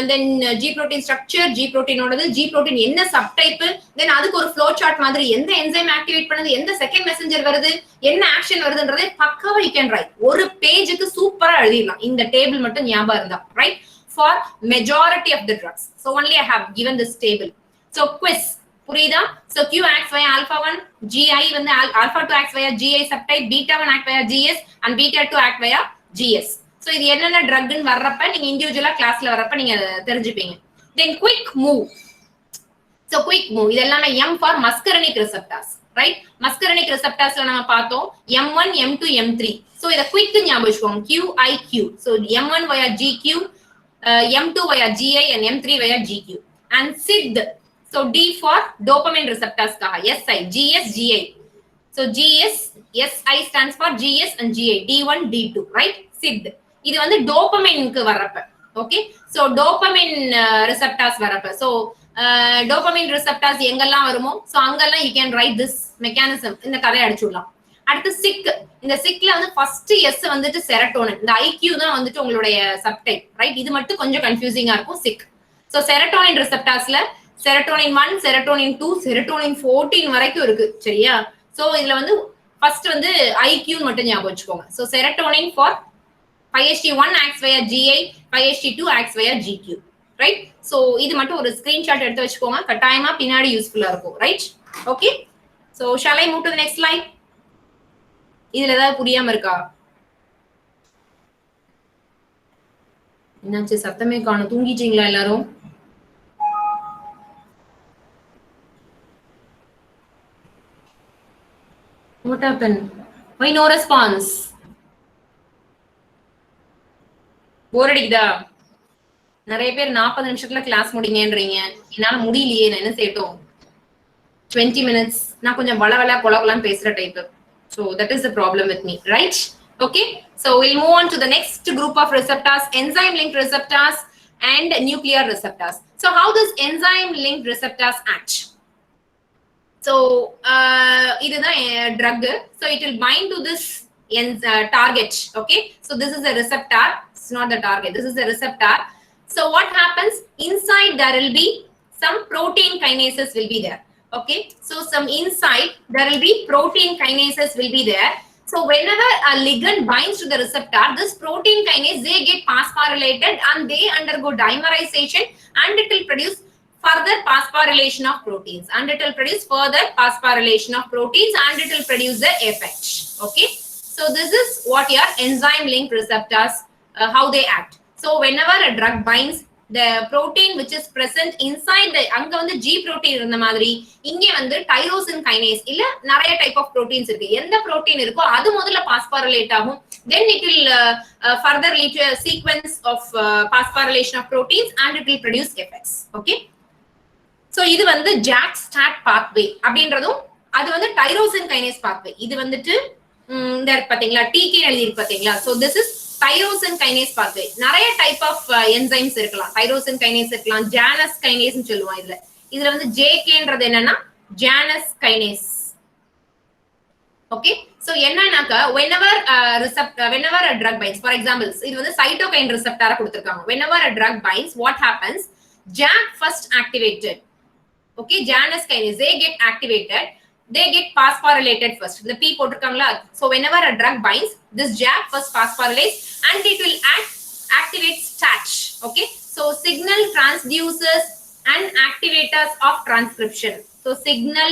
Then G protein structure, G புரோட்டீனோடது, ஜி புரோட்டீன் என்ன சப்டைப், தென் அதுக்கு ஒரு ஃப்ளோ சார்ட் மாதிரி எந்த என்சைம் ஆக்டிவேட் பண்ணுது, எந்த செகண்ட் மெசஞ்சர் வருது, என்ன ஆக்ஷன் வருதுன்றதே பக்காவா யூ கேன் ரைட். ஒரு பேஜுக்கு சூப்பரா எழுதிடலாம் இந்த டேபிள் மட்டும் ஞாபகம் இருந்தா, right? For majority of the drugs. So only I have given this table. So quiz. புரியுதா? So Q acts via alpha 1, GI வந்து alpha 2 acts via GI subtype, beta 1 act via GS and beta 2 act via GS. So இது என்னென்ன ட்ரக்னு வர்றப்ப நீங்க இண்டிவிஜுவலா கிளாஸ்ல வர்றப்ப நீங்க தெரிஞ்சுப்பீங்க. Then quick move. So quick move இது எல்லாமே M for muscarinic receptors, right? Muscarinic receptorsல நம்ம பார்த்தோம் M1, M2, M3. So இத quick ஞாபகம் வச்சுக்கோங்க. QIQ. So M1 via GQ, M2 via GI and M3 via GQ. And SID. So D for dopamine receptors kaha. SI, GS, GI. So GS, SI stands for GS and GI. D1, D2, right? SID. இது வந்து dopamine-க்கு வரப்ப. Okay? So dopamine receptors வரப்ப. So dopamine receptors எங்கெல்லாம் வருமோ, so அங்கெல்லாம் you can write this mechanism. இந்த கதையை அடிச்சுடலாம். அடுத்து சிக். இந்த சிக்ல வந்து ஃபர்ஸ்ட் எஸ் வந்துட்டு செரட்டோனின். இந்த ஐக்யூ தான் வந்துட்டு உங்களுடைய சப்டைப், ரைட்? இது மட்டும் கொஞ்சம் கன்ஃபியூசிங்கா இருக்கும் சிக். சோ செரட்டோனின் ரிசெப்டார்ஸ்ல செரட்டோனின் 1, செரட்டோனின் 2, செரட்டோனின் 14 வரைக்கும் இருக்கு, சரியா? சோ இதுல வந்து ஃபர்ஸ்ட் வந்து ஐக்யூ மட்டும் ஞாபகம் வச்சுக்கோங்க. So serotonin for 5HT1 acts via GI, 5HT2 acts via GQ, right? So இது மட்டும் ஒரு ஸ்கிரீன்ஷாட் எடுத்து வச்சுக்கோங்க, கட்டாயமா பின்னாடி யூஸ்ஃபுல்லா இருக்கும், right? Okay, so shall I move to the next slide? இதுல ஏதாவது புரியாம இருக்கா? என்னாச்சு, சத்தமே காணும், தூங்கிட்டீங்களா எல்லாரும்? What happened? Why no response? போர் அடிக்குதா? நிறைய பேர் 40 நிமிஷத்துல கிளாஸ் முடிங்கன்றீங்க. என்னால முடியலையே, நான் என்ன செய்யட்டும்? 20 minutes. நான் கொஞ்சம் வளவள கொலகொலன்னு பேசுற type. So that is the problem with me, right? Okay, so we'll move on to the next group of receptors, enzyme linked receptors and nuclear receptors. So how does enzyme linked receptors act? So இதுதான் drug. So it will bind to this target. Okay, so this is a receptor. It's not the target, this is a receptor. So what happens inside, there will be some protein kinases will be there. Okay, so some inside there will be protein kinases will be there. So whenever a ligand binds to the receptor, this protein kinase, they get phosphorylated and they undergo dimerization and it will produce further phosphorylation of proteins, and it will produce further phosphorylation of proteins and it will produce the effect. Okay, so this is what your enzyme linked receptors, how they act. So whenever a drug binds, the protein which is present inside the, அங்க வந்து G protein இருந்த மாதிரி இங்க வந்து tyrosine kinase இல்ல நிறைய type of proteins இருக்கு. எந்த புரோட்டீன் இருக்கோ அது முதல்ல பாஸ்பாரிலேட் ஆகும், then it will further lead to a sequence of phosphorylation of proteins and it will produce effects. Okay, so இது வந்து JAK STAT pathway அப்படின்றதும் அது வந்து டைரோசின் கைனேஸ் pathway. இது வந்துட்டு இந்த பாத்தீங்களா TK எழுதி இருக்கு பாத்தீங்களா? So this is tyrosine kinase pathway. நிறைய டைப் ஆஃப் என்சைம்ஸ் இருக்கலாம். டைரோசின் கைனேஸ் இருக்கலாம், ஜானஸ் கைனேஸ்னு சொல்லுவோம். இதுல வந்து JKன்றது என்னன்னா ஜானஸ் கைனேஸ். ஓகே, சோ என்னன்னாக்க whenever a drug binds, for example இது வந்து சைட்டோகைன் ரிசெப்டாரா கொடுத்திருக்காங்க. whenever a drug binds, what happens? JAK first activated. Okay, Janus kinase, they get activated, they get phosphorylated first. The P போட்டுருக்காங்களா? So whenever a drug binds, this JAK first phosphorylates and it will activate STAT. Okay, so signal transducers and activators of transcription. So signal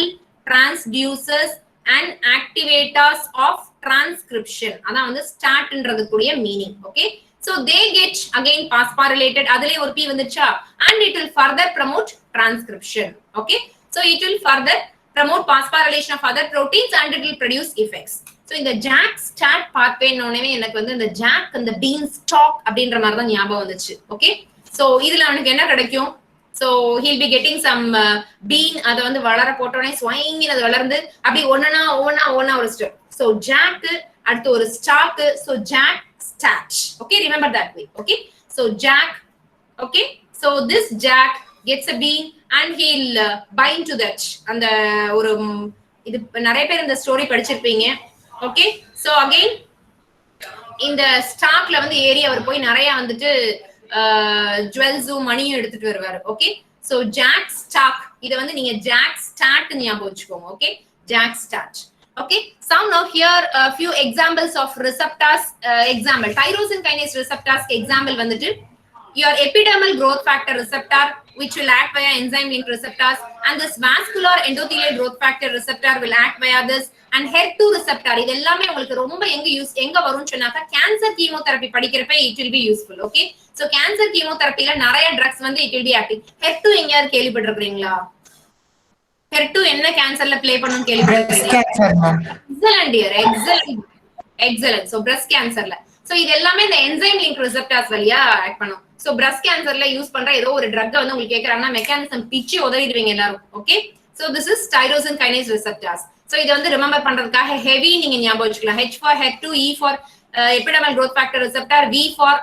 transducers and activators of transcription. அதான் வந்து STAT ன்றதுக்குரிய meaning. Okay, So they get again phosphorylated, adile or P vanducha, and it will further promote transcription. Okay, so it will further promote phosphorylation of other proteins and it will produce effects. So in the JAK STAT pathway nonave எனக்கு வந்து இந்த JAK and the bean stalk அப்படின்ற மாதிரி தான் ஞாபகம் வந்துச்சு. Okay, so இதுல அவனுக்கு என்ன கிடைக்கும்? So he'll be getting some bean, அதை வந்து வளர போட்டோனே ஸ்வைங்கின் அது வளர்ந்து அப்படி ஒவ்வொன்னா ஒரு ஸ்டெப். So JAK அடுத்து ஒரு stock, so JAK STAT. Okay, remember that way. Okay, so JAK. Okay, so this JAK gets a bean and he'll bind to that. And ஒரு இது நிறைய பேர் இந்த ஸ்டோரி படிச்சிருப்பீங்க. Okay, so again இந்த ஸ்டாக்ல வந்து ஏறி அவர் போய் நிறைய வந்துட்டு ஜுவல்ஸும் மணியும் எடுத்துட்டு வருவாரு. ஓகே, சோ JAK STAT, இத வந்து நீங்க JAK STAT ஞாபகம் வச்சுக்கோங்க. Okay, JAK STAT. Okay, so now here a few examples of receptors. Example, tyrosine kinase receptors example வந்துட்டு your epidermal growth factor receptor which will act via enzyme linked receptors, and this vascular endothelial growth factor receptor will act via this, and HER2 receptor இது எல்லாமே உங்களுக்கு ரொம்ப எங்க வரும்னு சொன்னாக்க cancer chemotherapy படிக்கிறப்ப it will be useful. Okay, so cancer chemotherapy ல நிறைய drugs வந்து it will be active. HER2 எங்கயாவது கேள்விப்பட்டிருக்கீங்களா? HER2 என்ன கேன்சர்ல ப்ளே பண்ணும் கேள்விப்பட்டிருக்கீங்களா? Excellent dear, excellent. So breast cancerல, so இது எல்லாமே இந்த enzyme linked receptors வழியா ஆக்ட் பண்ணும். So breast cancerல யூஸ் பண்ற ஏதோ ஒரு drug வந்து உங்களுக்கு கேக்குறாங்கன்னா மெக்கானிசம் பிச்சி உதறிடுவீங்க எல்லாரும். Okay, so this is tyrosine kinase receptors. So இது வந்து ரிமெம்பர் பண்றதுக்காக heavy நீங்க ஞாபகம் வச்சுக்கலாம். H for HER2, E for epidermal growth factor receptor, V for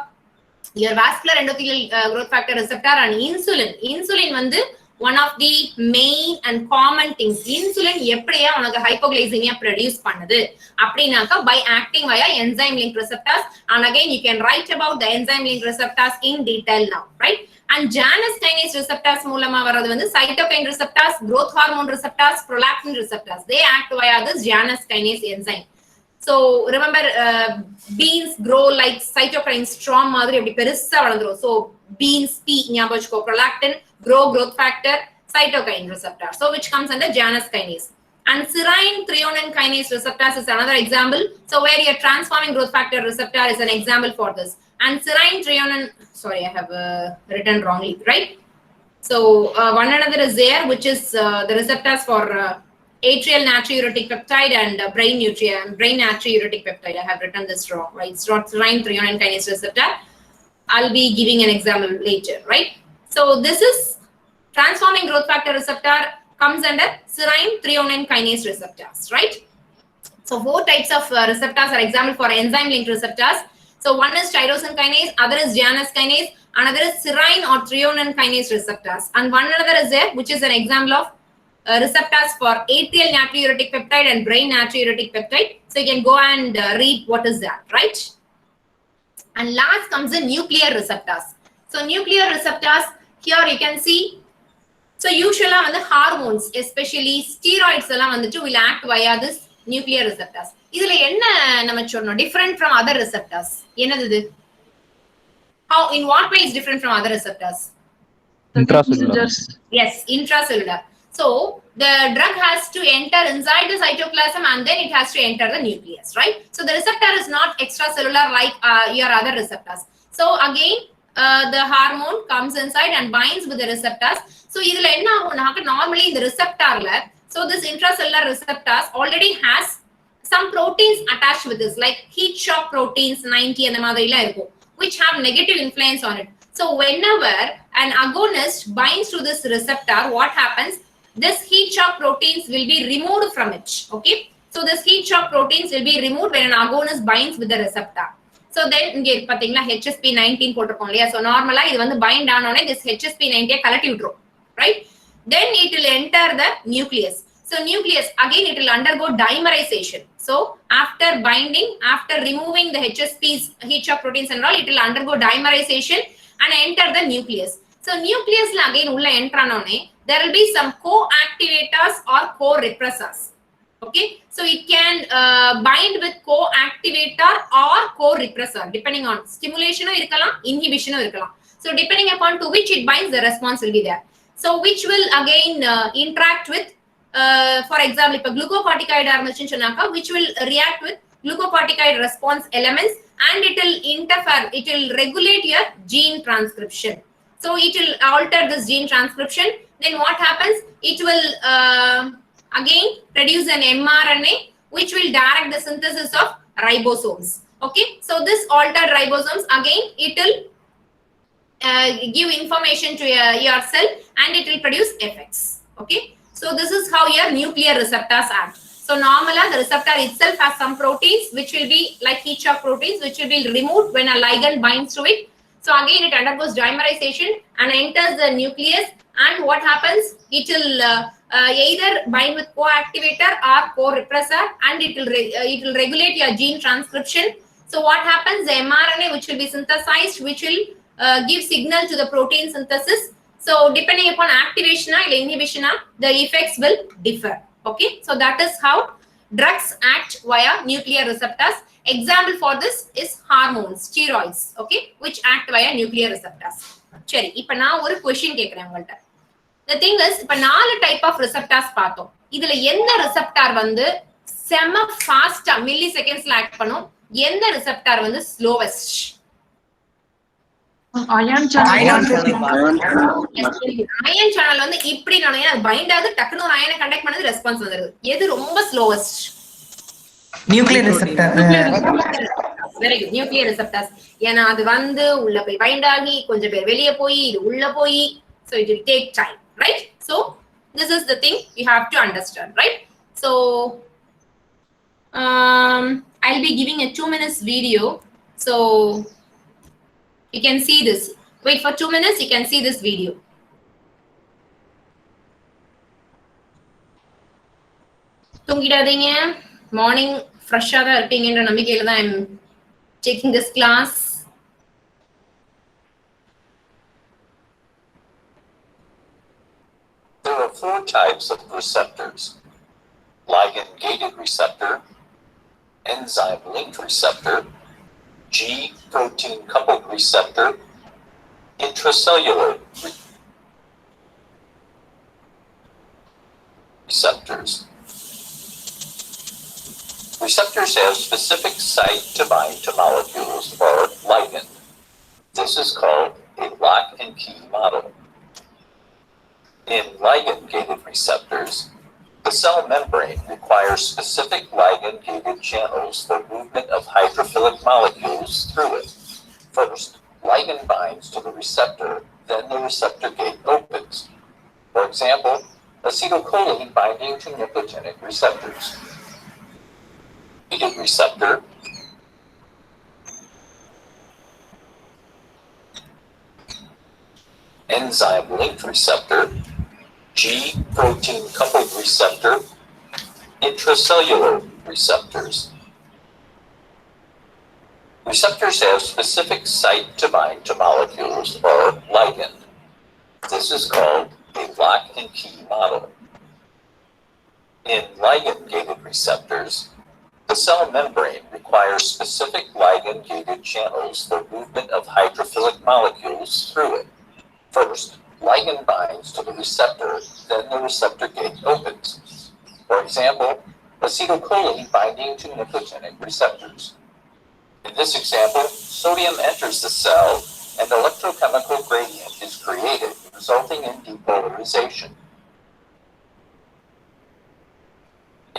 your vascular endothelial growth factor receptor, and insulin வந்து one of the main and common things. Insulin எப்படியா உனக்கு hypoglycemia produce பண்ணுது அப்படினாக்க by acting via enzyme linked receptors, and again you can write about the enzyme linked receptors in detail now, right? And Janus kinase receptors மூலமா வரது வந்து cytokine receptors, growth hormone receptors, prolactin receptors. They act via this Janus kinase enzyme. So remember beans grow like cytokine storm மாதிரி அப்படி பெருசா வளந்துரும். So beans P ஞாபகம் வச்சுக்கோ, prolactin, growth factor, cytokine receptor, so which comes under Janus kinase. And serine threonine kinase receptors is another example. So where your transforming growth factor receptor is an example for this. And serine threonine, sorry I have written wrongly, right? So one another is there, which is the receptors for atrial natriuretic peptide and brain natriuretic peptide. I have written this wrong, right? It's not serine threonine kinase receptor. I'll be giving an example later, right? So this is transforming growth factor receptor comes under serine threonine kinase receptors, right? So 4 types of receptors are example for enzyme linked receptors. So one is tyrosine kinase, other is Janus kinase, another is serine or threonine kinase receptors, and one another is there, which is an example of receptors for atrial natriuretic peptide and brain natriuretic peptide. So you can go and read what is that, right? And last comes the nuclear receptors. So nuclear receptors, here you can see, so usually on the hormones, especially steroids எல்லாம் வந்துட்டு will act via this nuclear receptors. இதுல என்ன நம்ம சொன்னோம் different from other receptors? என்னது? How, in what way is different from other receptors? Intracellular. Yes, intracellular. So the drug has to enter inside the cytoplasm and then it has to enter the nucleus, right? So the receptor is not extracellular like your other receptors. So again the hormone comes inside and binds with the receptors. So இதுல என்ன ஆகும்னாக்க normally இந்த receptorல, so this intracellular receptors already has some proteins attached with this, like heat shock proteins 90 அந்த மாதிரிலாம் இருக்கும், which have negative influence on it. So whenever an agonist binds to this receptor, what happens? This heat shock proteins will be removed from it. Okay, so this heat shock proteins will be removed when an agonist binds with the receptor. So then இங்க பாத்தீங்களா HSP19 போட்டுருக்கோம் இல்லையா? So normally இது வந்து bind ஆனோனே this HSP19 கலட்டி விட்டுரும், right? Then it will enter the nucleus. So nucleus again it will undergo dimerization. So after binding, after removing the HSP's heat shock proteins and all, it will undergo dimerization and enter the nucleus. So nucleus la again ulla enter anone there will be some co-activators or co-repressors. Okay, so it can bind with co-activator or co-repressor depending on stimulation irkalam, inhibition irkalam. So depending upon to which it binds, the response will be there. So which will again interact with for example if a glucocorticoid are mentioned, which will react with glucocorticoid response elements and it will interfere, it will regulate your gene transcription. So it will alter this gene transcription. Then what happens? It will again produce an mRNA which will direct the synthesis of ribosomes. Okay, so this altered ribosomes, again it will give information to your cell and it will produce effects. Okay, so this is how your nuclear receptors act. So normally the receptor itself has some proteins which will be like heat shock proteins which will be removed when a ligand binds to it. So again it undergoes dimerization and enters the nucleus, and what happens? It will either bind with co-activator or co-repressor, and it will regulate your gene transcription. So what happens? The mRNA which will be synthesized, which will give signal to the protein synthesis. So depending upon activation or inhibition, the effects will differ. Okay, so that is how drugs act via nuclear receptors. Example for this is hormones, steroids, okay, which act via nuclear receptors. சரி, இப்போ நான் ஒரு question கேக்குறேன் உங்கள்ட்ட. The thing is, இப்போ 4 type of receptors பார்த்தோம். இதுல எந்த ரிசெப்டார் வந்து செம ஃபாஸ்டா மில்லி செகண்ட்ஸ்ல ஆக்ட் பண்ணும், எந்த ரிசெப்டார் வந்து slowest? Ion channel. Ion channel வந்து இப்படி நுழைய பைண்ட் ஆகுது, டக்குனு ஒரு அயனை கண்டக்ட் பண்ணது ரெஸ்பான்ஸ் வந்துருது. எது ரொம்ப slowest? Nuclear receptor. Very good, nuclear receptors. ஏன்னா அது வந்து உள்ள போய் பைண்ட் ஆகி கொஞ்சம் பேர் வெளியே போய் இது உள்ள போய், so it will take time, right? So this is the thing you have to understand, right? So I'll be giving a 2 minutes video, so you can see this. Wait for 2 minutes, you can see this video. தூங்கிடாதீங்க, morning ஃப்ரெஷ்ஷாக தான் இருப்பீங்கன்ற நம்பிக்கையில் தான் I'm taking this class. There are 4 types of receptors: ligand-gated receptor, enzyme-linked receptor, G-protein coupled receptor, intracellular receptors. Receptors have specific site to bind to molecules or ligand. This is called a lock and key model. In ligand-gated receptors, the cell membrane requires specific ligand-gated channels for movement of hydrophilic molecules through it. First, ligand binds to the receptor, then the receptor gate opens. For example, acetylcholine binding to nicotinic receptors. Gated receptor, enzyme-linked receptor, G-protein coupled receptor, intracellular receptors. Receptors have specific site to bind to molecules or ligand. This is called a lock and key model. In ligand-gated receptors, the cell membrane requires specific ligand-gated channels for movement of hydrophilic molecules through it. First, ligand binds to the receptor, then the receptor gate opens. For example, acetylcholine binding to nicotinic receptors. In this example, sodium enters the cell and electrochemical gradient is created, resulting in depolarization.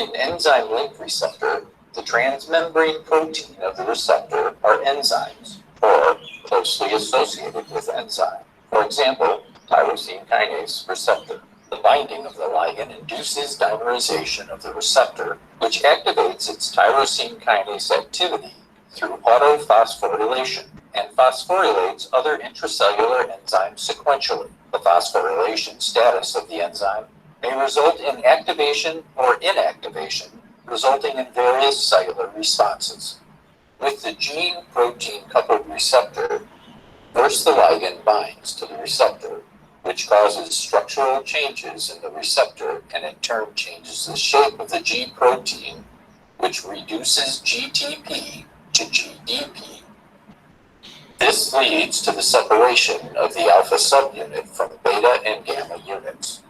In enzyme-linked receptor, the transmembrane protein of the receptor are enzymes, or closely associated with enzyme. For example, tyrosine kinase receptor. The binding of the ligand induces dimerization of the receptor, which activates its tyrosine kinase activity through autophosphorylation and phosphorylates other intracellular enzymes sequentially. The phosphorylation status of the enzyme may result in activation or inactivation, resulting in various cellular responses. With the gene-protein coupled receptor, first the ligand binds to the receptor, which causes structural changes in the receptor and in turn changes the shape of the G protein, which reduces GTP to GDP. This leads to the separation of the alpha subunit from beta and gamma units.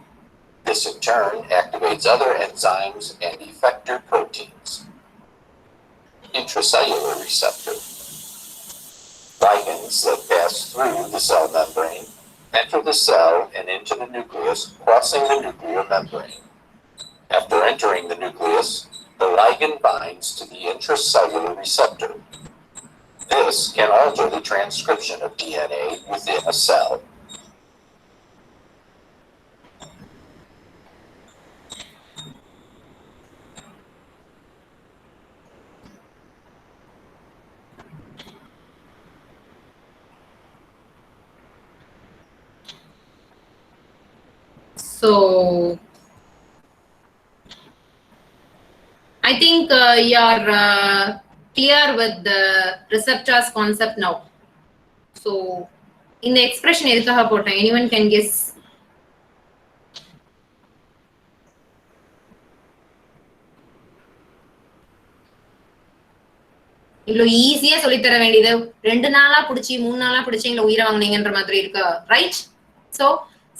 This in turn activates other enzymes and effector proteins. Intracellular receptor. proteins that pass through the cell membrane enter the cell and into the nucleus, crossing the nuclear membrane. After entering the nucleus, the ligand binds to the intracellular receptor. This can alter the transcription of DNA within a cell. So I think you're clear with the receptors concept now. So in the expression anyone can guess. இவ்வளோ ஈஸியா சொல்லி தர வேண்டியது 2 நாளா புடிச்சி 3 நாளா புடிச்சி எங்களை உயிரை வாங்குனீங்கன்ற மாதிரி இருக்கு, right?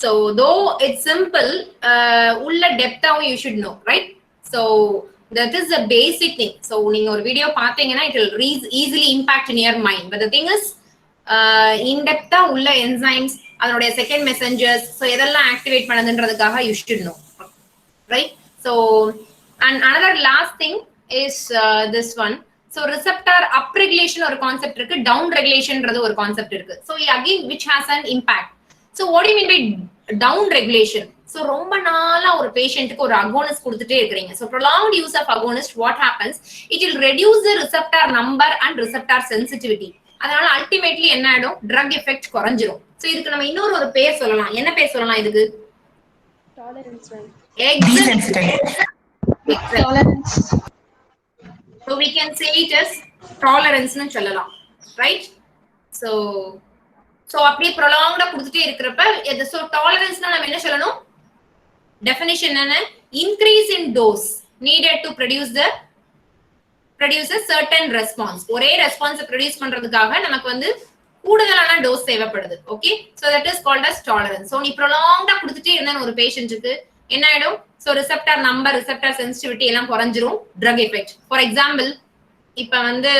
So though it's simple, உள்ள டெப்தாவும் you should know, right? So that is the basic thing. So நீங்க ஒரு வீடியோ பாத்தீங்கன்னா it will easily impact in your mind. But the thing is, in depth உள்ள enzymes, அதனுடைய second messengers, so எதெல்லாம் activate பண்ணுதுன்றதுக்காக you should know, right? So and another last thing is this one. So receptor upregulation ஒரு concept இருக்கு, down ரெகுலேஷன்ன்றது ஒரு concept இருக்கு. So again which has an impact. So what do you mean by down regulation? So ரொம்ப நாளா ஒரு பேஷண்ட்க்கு ஒரு agonist கொடுத்துட்டே இருக்கீங்க. So prolonged use of agonist, what happens? It will reduce the receptor number and receptor sensitivity. அதனால ultimately என்ன ஆயிடும்? Drug effect குறைஞ்சிரும். So இதுக்கு நம்ம இன்னொரு ஒரு பேர் சொல்லலாம். என்ன பேர் சொல்லலாம் இதுக்கு? Tolerance. Tolerance. So we can say it as tolerance னு சொல்லலாம், right? So அப்படியே prolonged கொடுத்துட்டே இருக்கிறப்ப so tolerance னா நம்ம என்ன சொல்லணும்? Definition என்ன? Increase in dose needed to produce a certain response. ஒரே ரெஸ்பான்ஸ் ப்ரொடியூஸ் பண்றதுக்காக நமக்கு வந்து கூடுதலான டோஸ் தேவைப்படுது. Okay, so that is called as tolerance. So நீ prolonged கொடுத்துட்டே இருந்தா ஒரு பேஷண்ட்க்கு என்ன ஆயிடும்? So receptor number, receptor sensitivity எல்லாம் குறைஞ்சிரும், drug effect. For example, இப்ப வந்து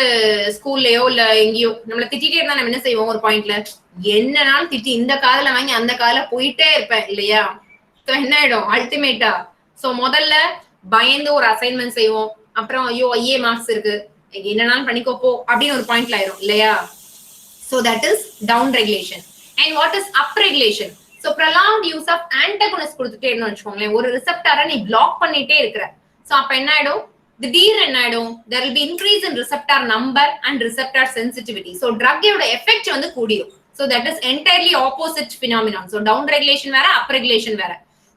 ஸ்கூல்லயோ இல்ல எங்கேயோ நம்மள திட்டிட்டே இருந்தா நம்ம என்ன செய்வோம்? ஒரு பாயிண்ட்ல என்னனாலும் திட்டி இந்த காதுல வாங்கி அந்த காதுல போயிட்டே இருப்பேன் இல்லையா? So என்ன ஆயிடும் அல்டிமேட்டா? So முதல்ல பயந்து ஒரு அசைன்மெண்ட் செய்வோம், அப்புறம் ஐயோ ஐஏ மார்க்ஸ் இருக்கு என்னனாலும் பண்ணிக்கோ போ அப்படின்னு ஒரு பாயிண்ட்ல ஆயிரும் இல்லையா? So that is down regulation. And what is up regulation? So prolonged use of antagonist கொடுத்துட்டே இருந்தோம்னு வச்சுக்கோங்களேன், ஒரு ரிசெப்டாரை நீ பிளாக் பண்ணிட்டே இருக்கிற. So அப்ப என்ன ஆயிடும்? திடீர்னு என்ன ஆயிடும்? There will be increase in receptor number and receptor sensitivity. So drug ஓட எஃபெக்ட் வந்து கூடிரும். So that is entirely opposite phenomenon. So down regulation வேற, up regulation வேற.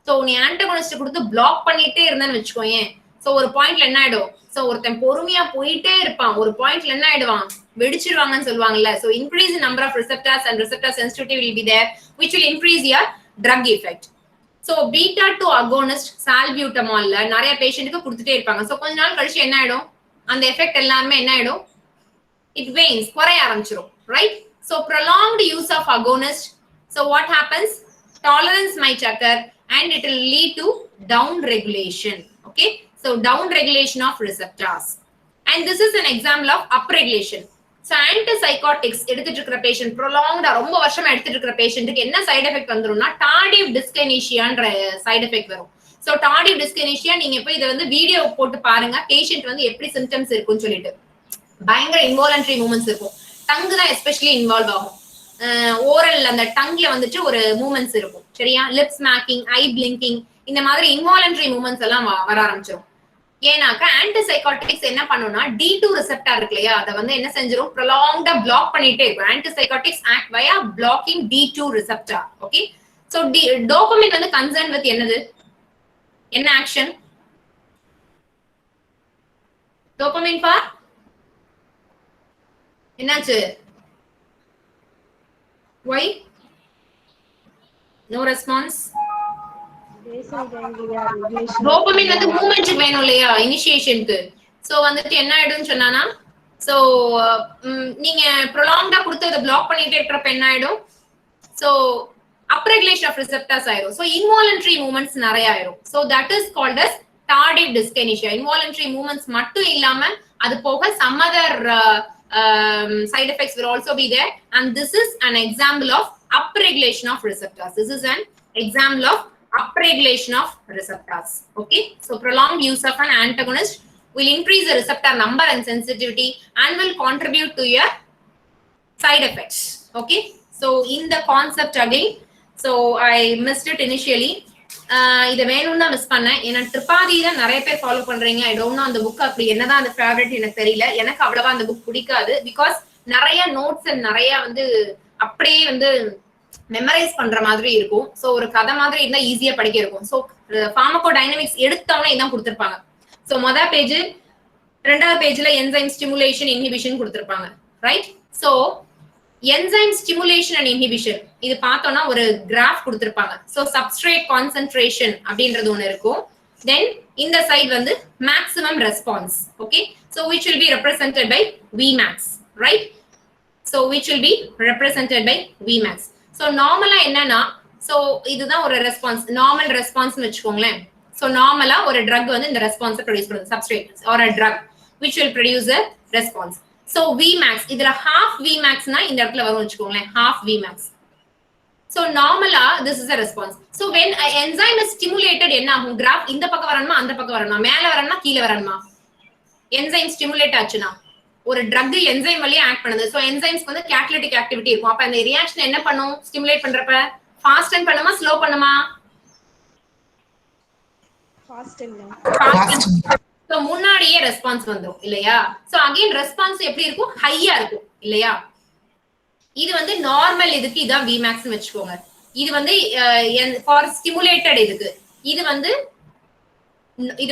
So நீ antagonist கொடுத்து பிளாக் பண்ணிட்டே இருந்தேன்னு வச்சுக்கோயேன், so ஒரு பாயிண்ட்ல என்ன ஆயிடும்? So ஒருத்தன் பொறுமையா போயிட்டே இருப்பான், ஒரு பாயிண்ட்ல என்ன ஆயிடுவான்? வெடிச்சிடுவாங்கன்னு சொல்லுவாங்கல்ல. So increase in number of receptors and receptor sensitivity will be there, which will increase your drug effect. So beta 2 agonist salbutamol நிறைய பேஷண்ட்க்கு கொடுத்துட்டே இருப்பாங்க. So கொஞ்ச நாள் கழிச்சு என்ன ஆயிடும்? அந்த எஃபெக்ட் எல்லாமே என்ன ஆயிடும்? It wanes, குறைய ஆரம்பிச்சிரும், right? So prolonged use of agonist, so what happens? Tolerance might occur and it will lead to down regulation. Okay, so down regulation of receptors. And this is an example of up regulation. So antipsychotics எடுத்துட்டு இருக்கிற patient prolonged ரொம்ப வருஷமா எடுத்துட்டு இருக்கிற பேஷண்ட்க்கு என்ன side effect வந்துரும்னா tardive dyskinesiaன்ற சைடு எஃபெக்ட் வரும். So tardive dyskinesia நீங்க போய் இத வந்து வீடியோ போட்டு பாருங்க, பேஷண்ட் வந்து எப்படி சிம்டம்ஸ் இருக்குன்னு சொல்லிட்டு. பயங்கர இன்வாலன்டரி மூவ்மெண்ட்ஸ் இருக்கும், டங்கு தான் எஸ்பெஷலி இன்வால்வ் ஆகும். ஓரல் அந்த டங்ல வந்துட்டு ஒரு மூவ்மெண்ட்ஸ் இருக்கும் சரியா, லிப் ஸ்மாக்கிங், ஐ பிளிங்கிங், இந்த மாதிரி இன்வாலன்டரி மூவ்மெண்ட்ஸ் எல்லாம் வர ஆரம்பிச்சிடும். ஏன்னாக்கா ஆன்டிசைகாட்டிக்ஸ் என்ன பண்ணும்னா D2 ரிசெப்டார் இருக்கு இல்லையா, அதை வந்து என்ன செஞ்சிரும்? ப்ரொலாங்டா பிளாக் பண்ணிட்டே இருக்கும். Antipsychotics act via blocking D2 receptor. Okay, so dopamine வந்து கன்சர்ன் வித் என்னது? என்ன ஆக்ஷன்? டோபமைன் ஃபார் என்னாச்சு? Why? No response. டோபமைன் வந்து மூவ்மெண்ட்க்கு வேணும் இல்லையா, இனிஷியேஷனுக்கு. சோ வந்துட்டு என்ன ஆயிடும்னு சொன்னானா, சோ நீங்க ப்ரொலாங்டா கொடுத்து அதை பிளாக் பண்ணிட்டே இருக்கிறப்ப என்ன ஆயிடும்? சோ upregulation of receptors ஆயிரும். சோ involuntary movements நிறைய ஆயிரும். So that is called as tardive dyskinesia. involuntary movements மட்டும் இல்லாம அது போக some other side effects will also be there. And this is an example of upregulation of receptors. This is an example of upregulation of receptors. Okay, so prolonged use of an antagonist will increase the receptor number and sensitivity and will contribute to your side effects. Okay, so in the concept again, so I missed it initially. இதை வேணும்னு தான் miss பண்ணேன். ஏன்னா ட்ரிபாதி தான் நிறைய பேர் follow பண்றீங்க. I don't know அந்த புக் அப்படி என்னதான் அந்த ஃபேவரட் எனக்கு தெரியல. எனக்கு அவ்வளவா அந்த புக் பிடிக்காது. பிகாஸ் நிறைய நோட்ஸ் அண்ட் நிறைய வந்து அப்படியே வந்து மெமரைஸ் பண்ற மாதிரி இருக்கும். ஸோ ஒரு கதை மாதிரி இருந்தா ஈஸியா படிக்க இருக்கும். ஸோ ஃபார்மகோடைனமிக்ஸ் எடுத்தவொடனே இதான் கொடுத்துருப்பாங்க. ஸோ மொதல் பேஜ், ரெண்டாவது பேஜ்ல என்சைம் ஸ்டிமுலேஷன் இன்ஹிபிஷன் கொடுத்துருப்பாங்க. Right? So enzyme stimulation and inhibition இது பார்த்தோம்னா ஒரு கிராஃப் கொடுத்திருப்பாங்க. சோ சப்ஸ்ட்ரேட் கான்சென்ட்ரேஷன் அப்படின்றது ஒன்னு இருக்கும். தென் இந்த சைடு வந்து maximum response. Okay, so which will be represented by Vmax, right? So which will be represented by Vmax. So நார்மலா என்னன்னா, சோ இதுதான் ஒரு ரெஸ்பான்ஸ், நார்மல் ரெஸ்பான்ஸ்னு வெச்சுக்கோங்களேன். சோ நார்மலா ஒரு ட்ரக் வந்து இந்த ரெஸ்பான்ஸை ப்ரொடியூஸ் பண்ணுது, substrate or a drug which will produce a response. So Vmax இதுல half Vmax னா இந்த இடத்துல வரும் வெச்சுக்கோங்களேன், half Vmax. So normally this is a response. So when an enzyme is stimulated என்ன ஆகும்? கிராஃப் இந்த பக்கம் வரணுமா அந்த பக்கம் வரணுமா, மேல வரணுமா கீழ வரணுமா? என்சைம் ஸ்டிமுலேட் ஆச்சுனா ஒரு ட்ரக் என்சைம் வழியா ஆக்ட் பண்ணுது. சோ என்சைம்ஸ்க்கு வந்து கேட்டலிட்டிக் ஆக்டிவிட்டி இருக்கும். அப்ப அந்த ரியாக்ஷன் என்ன பண்ணும்? ஸ்டிமுலேட் பண்றப்ப ஃபாஸ்ட் அண்ட் பண்ணுமா ஸ்லோ பண்ணுமா? Fast and. சோ முன்னாடியே ரெஸ்பான்ஸ் வந்துரும் இல்லையா? சோ அகைன் ரெஸ்பான்ஸ் எப்படி இருக்கும்? ஹையா இருக்கும் இல்லையா? இது வந்து நார்மல் இதுக்கு இதான் Vmax னு வெச்சுக்கோங்க. இது வந்து ஃபார் ஸ்டிமுலேட்டட் இதுக்கு இது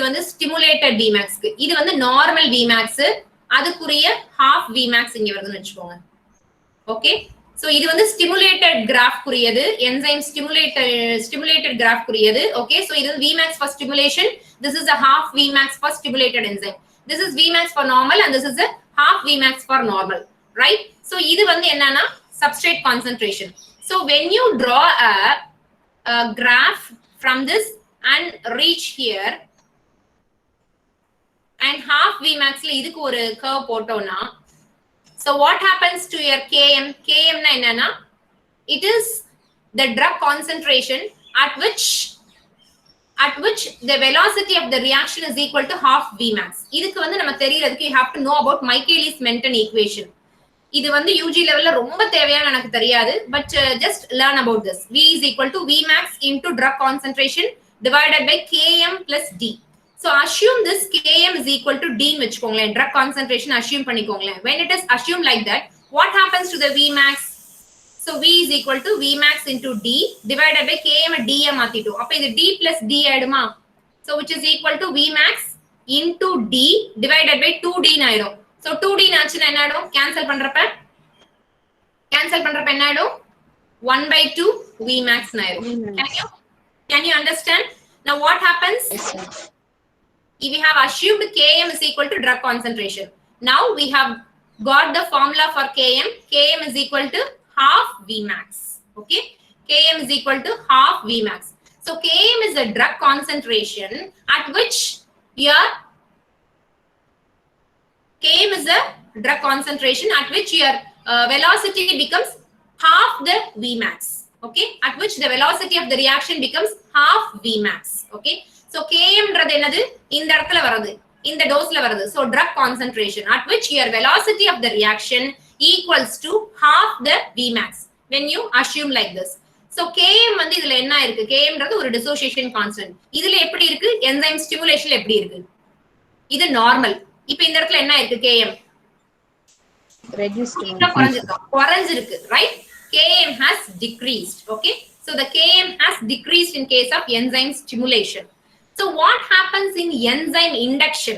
வந்து ஸ்டிமுலேட்டட் Vmax க்கு இது வந்து நார்மல் Vmax, அதுக்குரிய half Vmax இங்க வருதுன்னு வெச்சுக்கோங்க. ஓகே, சோ இது வந்து ஸ்டிமுலேட்டட் கிராஃப் குறியது, என்சைம் ஸ்டிமுலேட்டட் கிராஃப் குறியது. ஓகே, சோ இது Vmax for stimulation, this is a half Vmax for stimulated enzyme, this is Vmax for normal and this is a half Vmax for normal, right? So இது வந்து என்னன்னா substrate concentration. So when you draw a graph from this and reach here and half Vmax ல இதுக்கு ஒரு curve போட்டோம்னா, so what happens to your Km? Km na enna? It is the drug concentration at which the velocity of the reaction is equal to half Vmax. இதுக்கு வந்து நம்ம தெரியறதுக்கு you have to know about Michaelis-Menten equation. இது வந்து UG லெவல்ல ரொம்ப தேவையான எனக்கு தெரியாது, but just learn about this. V is equal to Vmax into drug concentration divided by Km plus D. So assume this Km is equal to D னு வெச்சுக்கோங்களேன், drug concentration assume பண்ணிக்கோங்களேன். When it is assumed like that, what happens to the Vmax? So V is equal to Vmax into D divided by Km D மாத்திட்டோம். அப்ப இது D plus D ஆயிடுமா? So which is equal to Vmax into D divided by 2D ஆயிடும். So 2D ஆச்சுனா என்ன ஆயிடும்? Cancel பண்றப்ப என்ன ஆயிடும்? 1/2 Vmax ஆயிடும். Can you understand? Now what happens? Yes, sir. If we have assumed Km is equal to drug concentration, now we have got the formula for Km. Km is equal to half Vmax. Okay, Km is equal to half Vmax. So Km is the drug concentration at which your velocity becomes half the Vmax. Okay, at which the velocity of the reaction becomes half Vmax. Okay, so Km ன்றது என்னது? இந்த இடத்துல வருது, இந்த டோஸ்ல வருது. So drug concentration at which your velocity of the reaction equals to half the Vmax when you assume like this. So Km வந்து இதுல என்ன இருக்கு? Km ன்றது ஒரு dissociation constant. இதுல எப்படி இருக்கு? enzyme stimulation எப்படி இருக்கு? இது நார்மல். இப்போ இந்த இடத்துல என்ன இருக்கு? Km Reduced. குறைஞ்சிருக்கு, right? Km has decreased. Okay, so the Km has decreased in case of enzyme stimulation. So what happens in enzyme induction?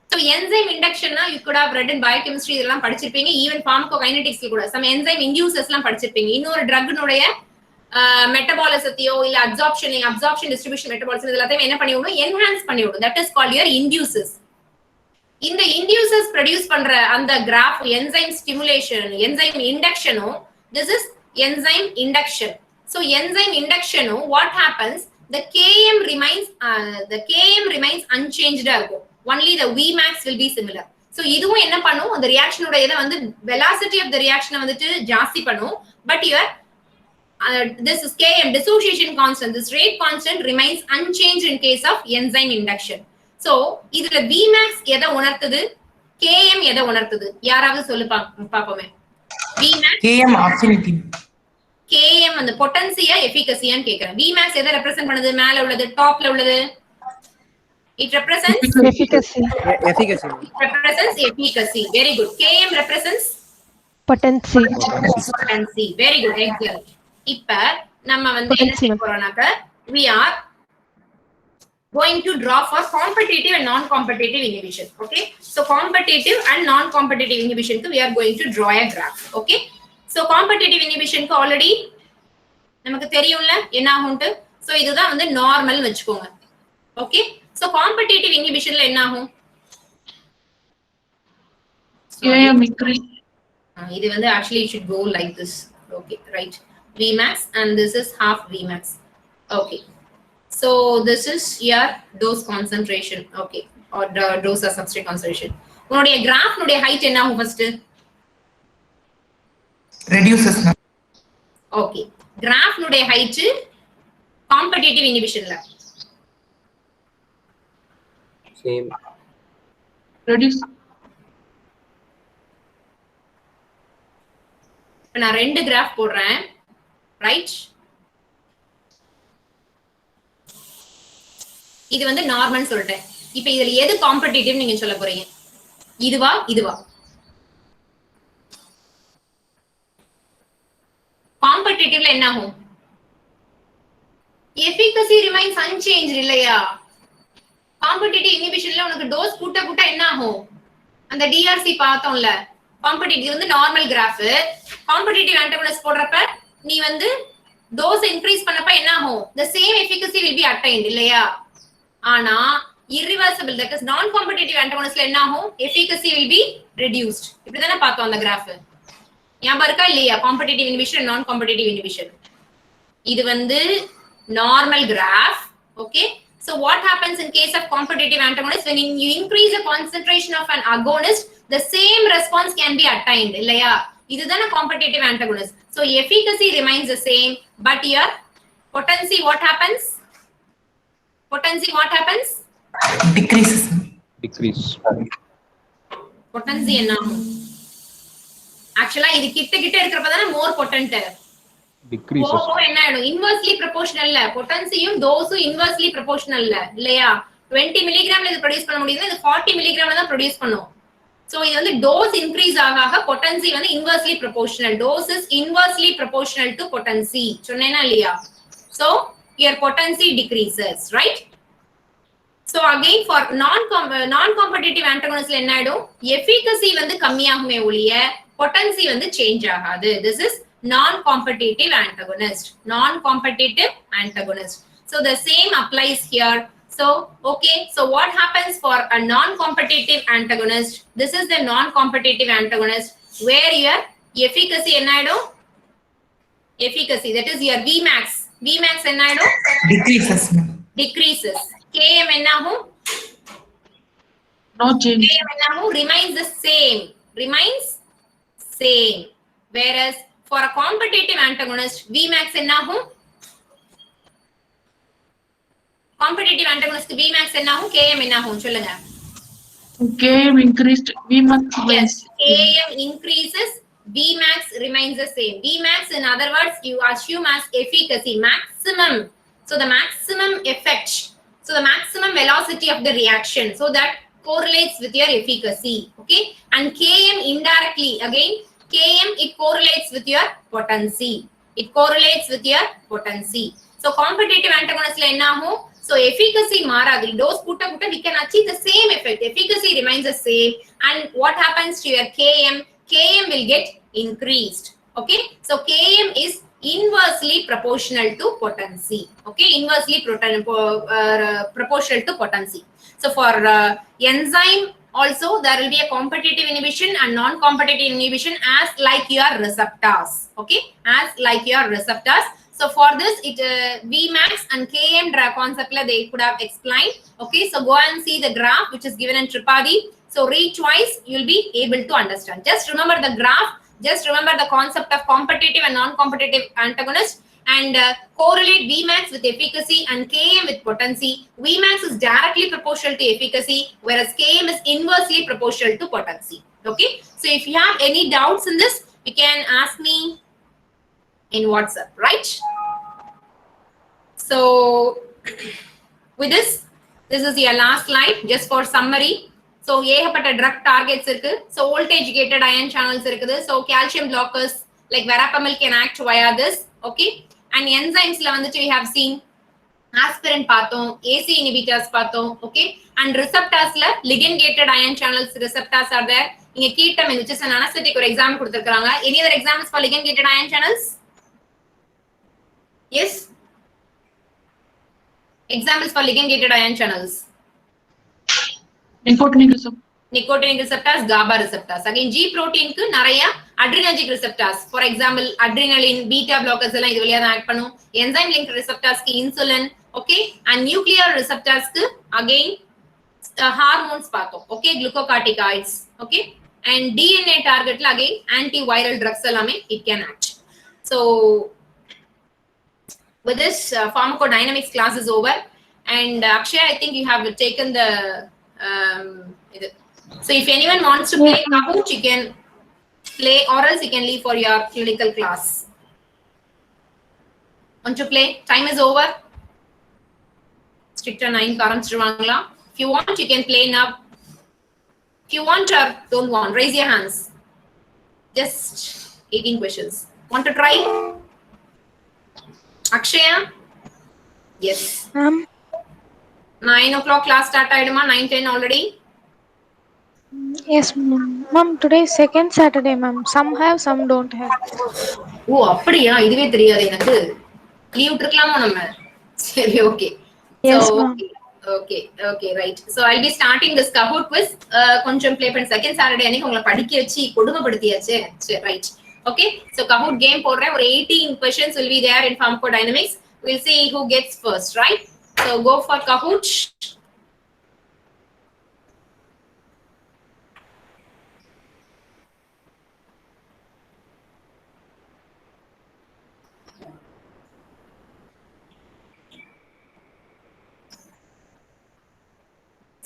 So enzyme induction na you could have read in biochemistry இதெல்லாம் படிச்சிருப்பீங்க, even pharmacokinetics கூட some enzyme inducers எல்லாம் படிச்சிருப்பீங்க. இன்னொரு drug உடைய மெட்டபாலிசத்தையோ இல்ல absorption distribution metabolism இதெல்லாம் என்ன பண்ணிவிடும்? enhance பண்ணிவிடும். That is called your inducers. இந்த inducers produce பண்ற அந்த graph enzyme stimulation, enzyme induction, this is enzyme induction. So enzyme induction, what happens? The Km remains unchanged. Only the Vmax will be similar. So இதுவும் என்ன பண்ணும், அந்த ரியாக்ஷனோட இதை வந்து velocity of the ரியாக்ஷனை வந்துட்டு ஜாஸ்தி பண்ணும். But your this is Km dissociation constant, this rate constant remains unchanged in case of enzyme induction. So இதுல Vmax எதை உணர்த்துது, Km எதை உணர்த்துது, யாராவது சொல்லு பாப்போமே. Vmax Km affinity. Km அந்த பொட்டன்சியா எஃபிகசியான்னு கேக்குறேன். Vmax எதை ரெப்ரசென்ட் பண்ணுது, மேல உள்ளது டாப்ல உள்ளது? It represents efficacy. Efficacy. It represents efficacy. Very good. Km represents Potency. potency. Very good. Excellent. இப்ப நம்ம வந்து என்ன செய்ய போறோம்னாக்க we are going to draw for competitive and non-competitive inhibition. Okay. So competitive and non-competitive inhibition we are going to draw a graph. Okay. So competitive inhibition already நமக்கு தெரியும்ல என்ன ஆகும்ட்டு. So இதுதான் வந்து நார்மல் வெச்சுக்கோங்க. Okay. So competitive inhibitionல என்ன ஆகும்? Km increase. இது வந்து actually it should go like this. Okay, right. Vmax and this is half Vmax. Okay. So this is your dose concentration. Okay. Or the dose or substrate concentration. உன்னுடைய graph உன்னுடைய height என்ன ஆகும் first? Reduces. Okay. Graph உன்னுடைய height competitive inhibitionல Same. Reduce. நான் ரெண்டு graph போடுறேன். Right. இது வந்து நார்மல் சொல்லிட்டேன். இப்போ இதுல எது காம்படிட்டிவ் நீங்க சொல்ல போறீங்க? இதுவா இதுவா? காம்படிட்டிவ்ல என்ன ஆகும்? எஃபிகசி ரிமைன்ஸ் அன்சேஞ்ச்ட் இல்லையா? காம்படிட்டிவ் இன்ஹிபிஷன்ல உனக்கு டோஸ் கூட்ட என்ன ஆகும்? அந்த டிஆர்சி பார்த்தோம்ல, காம்படிட்டிவ் வந்து நார்மல் கிராஃப். காம்படிட்டிவ் ஆன்டகோனிஸ்ட் போடுறப்ப நீ வந்து டோஸ் இன்க்ரீஸ் பண்ணப்ப என்ன ஆகும்? the same efficacy will be attained இல்லையா? ஆனா irreversible, that is non competitive antagonistல என்ன ஆகும்? efficacy will be reduced. இப்படி தான பார்த்தோம் அந்த கிராஃப். ஞாபகம் இருக்கா இல்லையா? காம்படிட்டிவ் இன்ஹிபிஷன், நான் காம்படிட்டிவ் இன்ஹிபிஷன். இது வந்து normal graph. Okay. So what happens in case of competitive antagonist? When you increase the concentration of an agonist, the same response can be attained இல்லையா? இதுதான competitive antagonist. So efficacy remains the same, but your potency what happens? Potency what happens? Decreases. Decrease. Potency என்ன ஆகும்? Actually இது கிட்ட இருக்கிறப்ப தான more potent. Decreases. என்ன ஆயிடும்? இன்வெர்ஸ்லி ப்ரொபோர்ஷனல்ல. பொட்டன்சியும் டோஸும் இன்வெர்ஸ்லி ப்ரொபோர்ஷனல்ல இல்லையா? 20 மில்லிகிராம்ல இது ப்ரொடியூஸ் பண்ண முடியுது, இது 40 மில்லிகிராம்ல தான் ப்ரொடியூஸ் பண்ணும். சோ இது வந்து டோஸ் இன்க்ரீஸ் ஆக பொட்டன்சி வந்து inversely proportional. Dose is inversely proportional to potency. சொன்னேனா இல்லையா? So your potency decreases, right? So again for non competitive antagonistல என்ன ஆயிடும்? efficacy வந்து கம்மியாகுமே ஒழிய பொட்டன்சி வந்து சேஞ்ச் ஆகாது. This is non-competitive antagonist. Non-competitive antagonist. So the same applies here. So okay. So what happens for a non-competitive antagonist? This is the non-competitive antagonist where your efficacy என்ன ஆயிடும்? Efficacy, that is your Vmax. Vmax என்ன ஆயிடும்? Decreases. Decreases. Km என்ன ஆகும்? No change. Km என்ன ஆகும்? Remains the same. Remains same. Whereas for a competitive antagonist, Vmax என்ன ஆகும்? Competitive antagonist Vmax என்ன ஆகும்? Km என்ன ஆகும்? சொல்லுங்க. Km increased. Vmax Yes, remains. Km increases, Vmax remains the same. Vmax, in other words, you assume as efficacy, maximum. So the maximum effect. So the maximum velocity of the reaction. So that correlates with your efficacy. Okay. And Km indirectly, again, Km, it correlates with your potency. It correlates with your potency. So competitive antagonistல என்ன ஆகும்? So efficacy மாறாது. Dose கூட்ட we can achieve the same effect. Efficacy remains the same. And what happens to your Km? Km will get increased. Okay. So Km is inversely proportional to potency. Okay. Inversely proportional to potency. So for enzyme also there will be a competitive inhibition and non-competitive inhibition as like your receptors. Okay. As like your receptors. So for this, it Vmax and Km concept they could have explained. Okay, so go and see the graph which is given in Tripathi. So read twice, you'll be able to understand. Just remember the graph, just remember the concept of competitive and non-competitive antagonist, and correlate Vmax with efficacy and Km with potency. Vmax is directly proportional to efficacy, whereas Km is inversely proportional to potency. Okay, so if you have any doubts in this, you can ask me in WhatsApp, right? So with this is your last slide just for summary. So ஏகப்பட்ட drug targets இருக்கு. So voltage gated ion channels இருக்குது. So calcium blockers like verapamil can act via this. Okay, and enzymes la வந்துட்டு we have seen aspirin பார்த்தோம், AC inhibitors பார்த்தோம். Okay, and receptors la ligand gated ion channels receptors are there. இங்க ketamine which is an anesthetic ஒரு exam கொடுத்திருக்காங்க. Any other examples for ligand gated ion channels? Yes, examples for ligand gated ion channels. Nicotinic receptor. Nicotinic receptors, GABA receptors. Again, G protein ku nariya adrenergic receptors. For example, adrenaline, beta blockers எல்லாம் இது வழியா தான் act பண்ணும். Enzyme linked receptors ku insulin, okay, and nuclear receptors ku again hormones பார்த்தோம். Okay, glucocorticoids, okay, and DNA target la again antiviral drugs எல்லாமே it can act. So with this pharmacodynamics class is over, and Akshay, I think you have taken the so if anyone wants to play Kahoot, you can play, or else you can leave for your clinical class. Want to play? Time is over. Stricter 9 ஆரம்பிச்சிருவாங்களா? If you want, you can play now. If you want or don't want, raise your hands. Just 18 questions. Want to try? Akshaya? Yes. 9 o'clock class start ஆயிடுமா? 9:10 already? Yes, ma'am. Ma'am, today is second Saturday, ma'am. Some have, some don't have. ஓ அப்படியா? இதுவே தெரியாது எனக்கு. Leave விட்டுருக்கலாமா நம்ம? சரி, okay. Yes, ma'am. Okay, right. So I'll be starting this Kahoot quiz. கொஞ்சம் play பண்ணி second Saturday அன்னைக்கு உங்களை படிக்க வச்சு கொடுமைப்படுத்தியாச்சு. சரி, right. Okay, so Kahoot game போடுறேன். ஒரு 18 questions will be there in pharmacodynamics. We'll see who gets first, right? So go for Kahoot.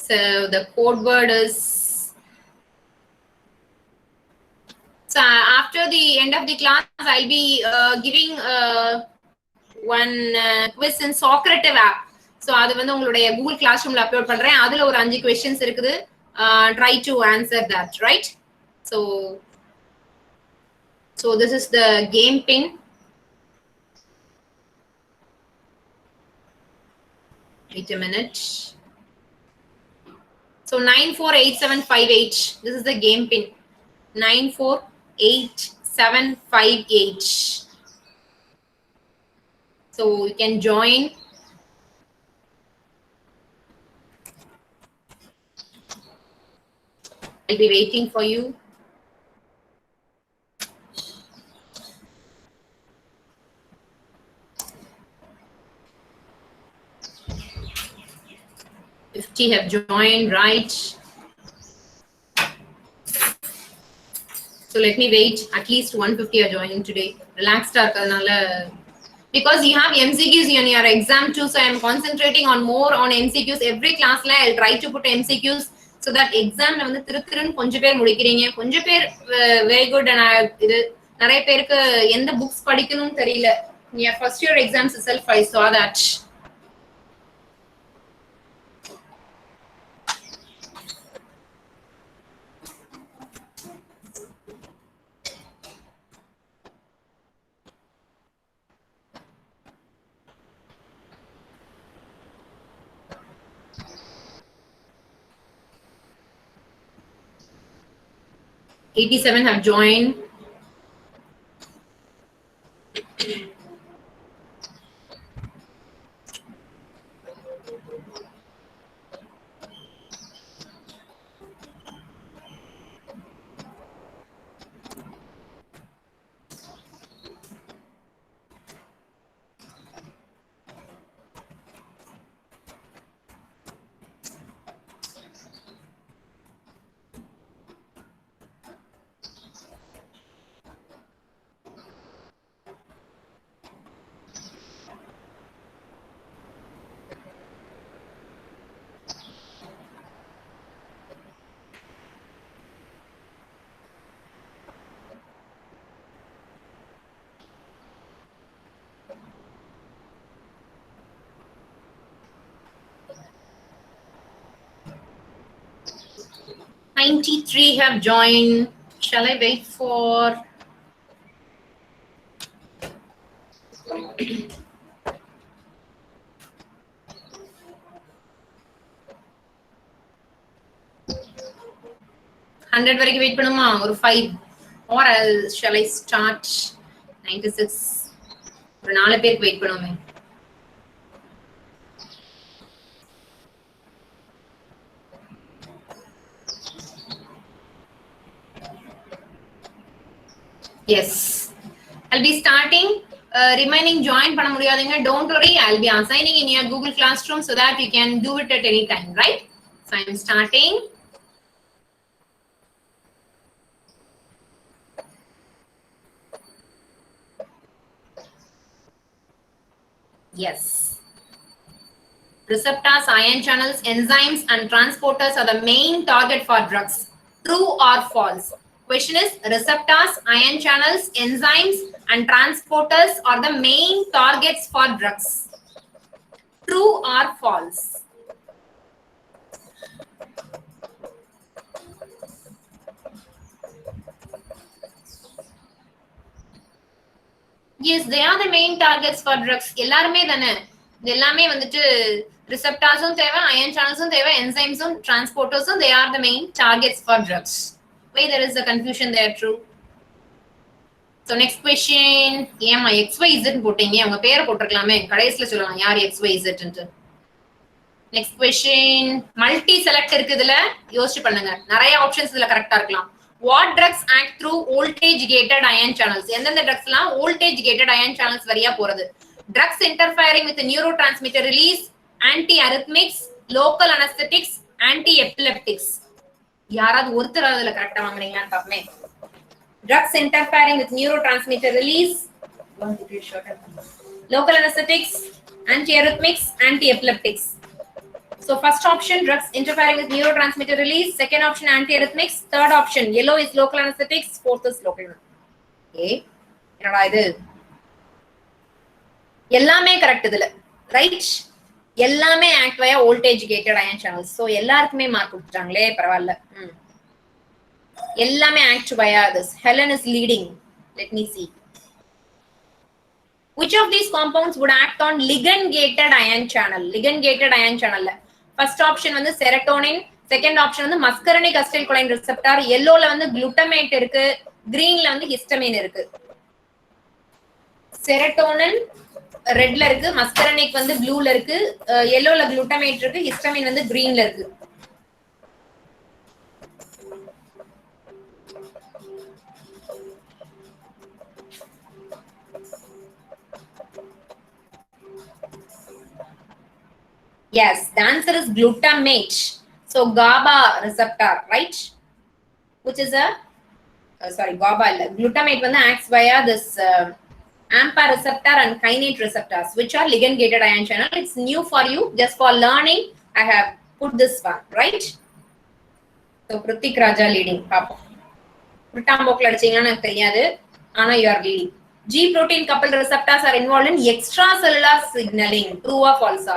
So the code word is, so after the end of the class, I'll be giving one quiz in Socrative app. So அது வந்து உங்களுடைய Google Classroomல upload பண்றேன். அதுல ஒரு 5 questions இருக்குது. Try to answer that, right? So this is the game pin. Wait a minute. So 948758. This is the game pin. 948758. So you can join. I'll be waiting for you. If you have joined, right? So let me wait. At least 150 are joining today. Relaxed because you have MCQs in your exam too. So I am concentrating on more on MCQs. Every class I'll try to put MCQs so that exam வந்து திருத்திருன்னு கொஞ்சம் பேர் முடிக்கிறீங்க. கொஞ்சம் பேர் very good, and இது நிறைய பேருக்கு எந்த books படிக்கணும்னு தெரியல. Yeah, first year exams itself I saw that. $87 have joined. 93 have joined. Shall I wait for? Hundred வரைக்கும் வெயிட் பண்ணுமா ஒரு 5 or else shall I start 96 ஒரு 4 பேருக்கு வெயிட் பண்ணுமே. Yes, I'll be starting. Remaining join பண்ண முடியாதீங்க, don't worry, I'll be assigning in your Google Classroom so that you can do it at any time, right? So I'm starting. Yes. Receptors, ion channels, enzymes and transporters are the main target for drugs. True or false? Question is, receptors, ion channels, enzymes and transporters are the main targets for drugs. True or false? Yes, they are the main targets for drugs. எல்லாருமே தானே, இது எல்லாமே வந்துட்டு receptors-உம் தேவை, ion channels-உம் தேவை, enzymes-உம் transporters-உம், they are the main targets for drugs. Why there is a confusion there? True. So next question, ஏமா XYZ போட்டீங்க, உங்க பேரை போட்டுருக்கலாமே, கடைசில சொல்லலாம் யார் XYZ ன்ட்டு. Next question, multi select இருக்கு, இதுல யோசிச்சு பண்ணுங்க, நிறைய ஆப்ஷன்ஸ் இதுல கரெக்டா இருக்கலாம். What drugs act through voltage gated ion channels? எந்தெந்த drugs எல்லாம் voltage gated ion channels வழியா போறது? Drugs interfering with the neurotransmitter release, anti-arrhythmics, local anesthetics, anti-epileptics. யாராவது ஒருத்தர் அதுல கரெக்டா வாங்குறீங்களான்னு பாப்போமே. Drugs interfering with neurotransmitter release, local anesthetics, anti-arrhythmics, anti-epileptics. So first option, drugs interfering with neurotransmitter release. Second option, antiarrhythmics. Third option, yellow is local anesthetics. Fourth is local. Okay. என்னடா இது? எல்லாமே correct இதுல, right? எல்லாமே act via voltage gated ion channels. So எல்லாருக்குமே mark கொடுத்துட்டாங்களே, பரவாயில்ல. எல்லாமே act via this. Helen is leading. Let me see. Which of these compounds would act on ligand gated ion channel? Ligand gated ion channel. First option வந்து serotonin, second option வந்து muscarinic acetylcholine receptor, yellowல வந்து glutamate இருக்கு, greenல வந்து histamine இருக்கு. Serotonin redல இருக்கு, muscarinic வந்து blueல இருக்கு, yellowல glutamate இருக்கு, histamine வந்து greenல இருக்கு. Yes, the answer is glutamate. So GABA receptor, right? Which is a GABA. Glutamate acts via this AMPA receptor and kainate receptors, which are ligand gated ion channel. It's new for you, just for learning. I have put this one, right? So Pratik Raja leading. Papa. Pritambokla adichingana enakku theriyadu, ana you are leading. G protein coupled receptors are involved in extracellular signaling. True or false?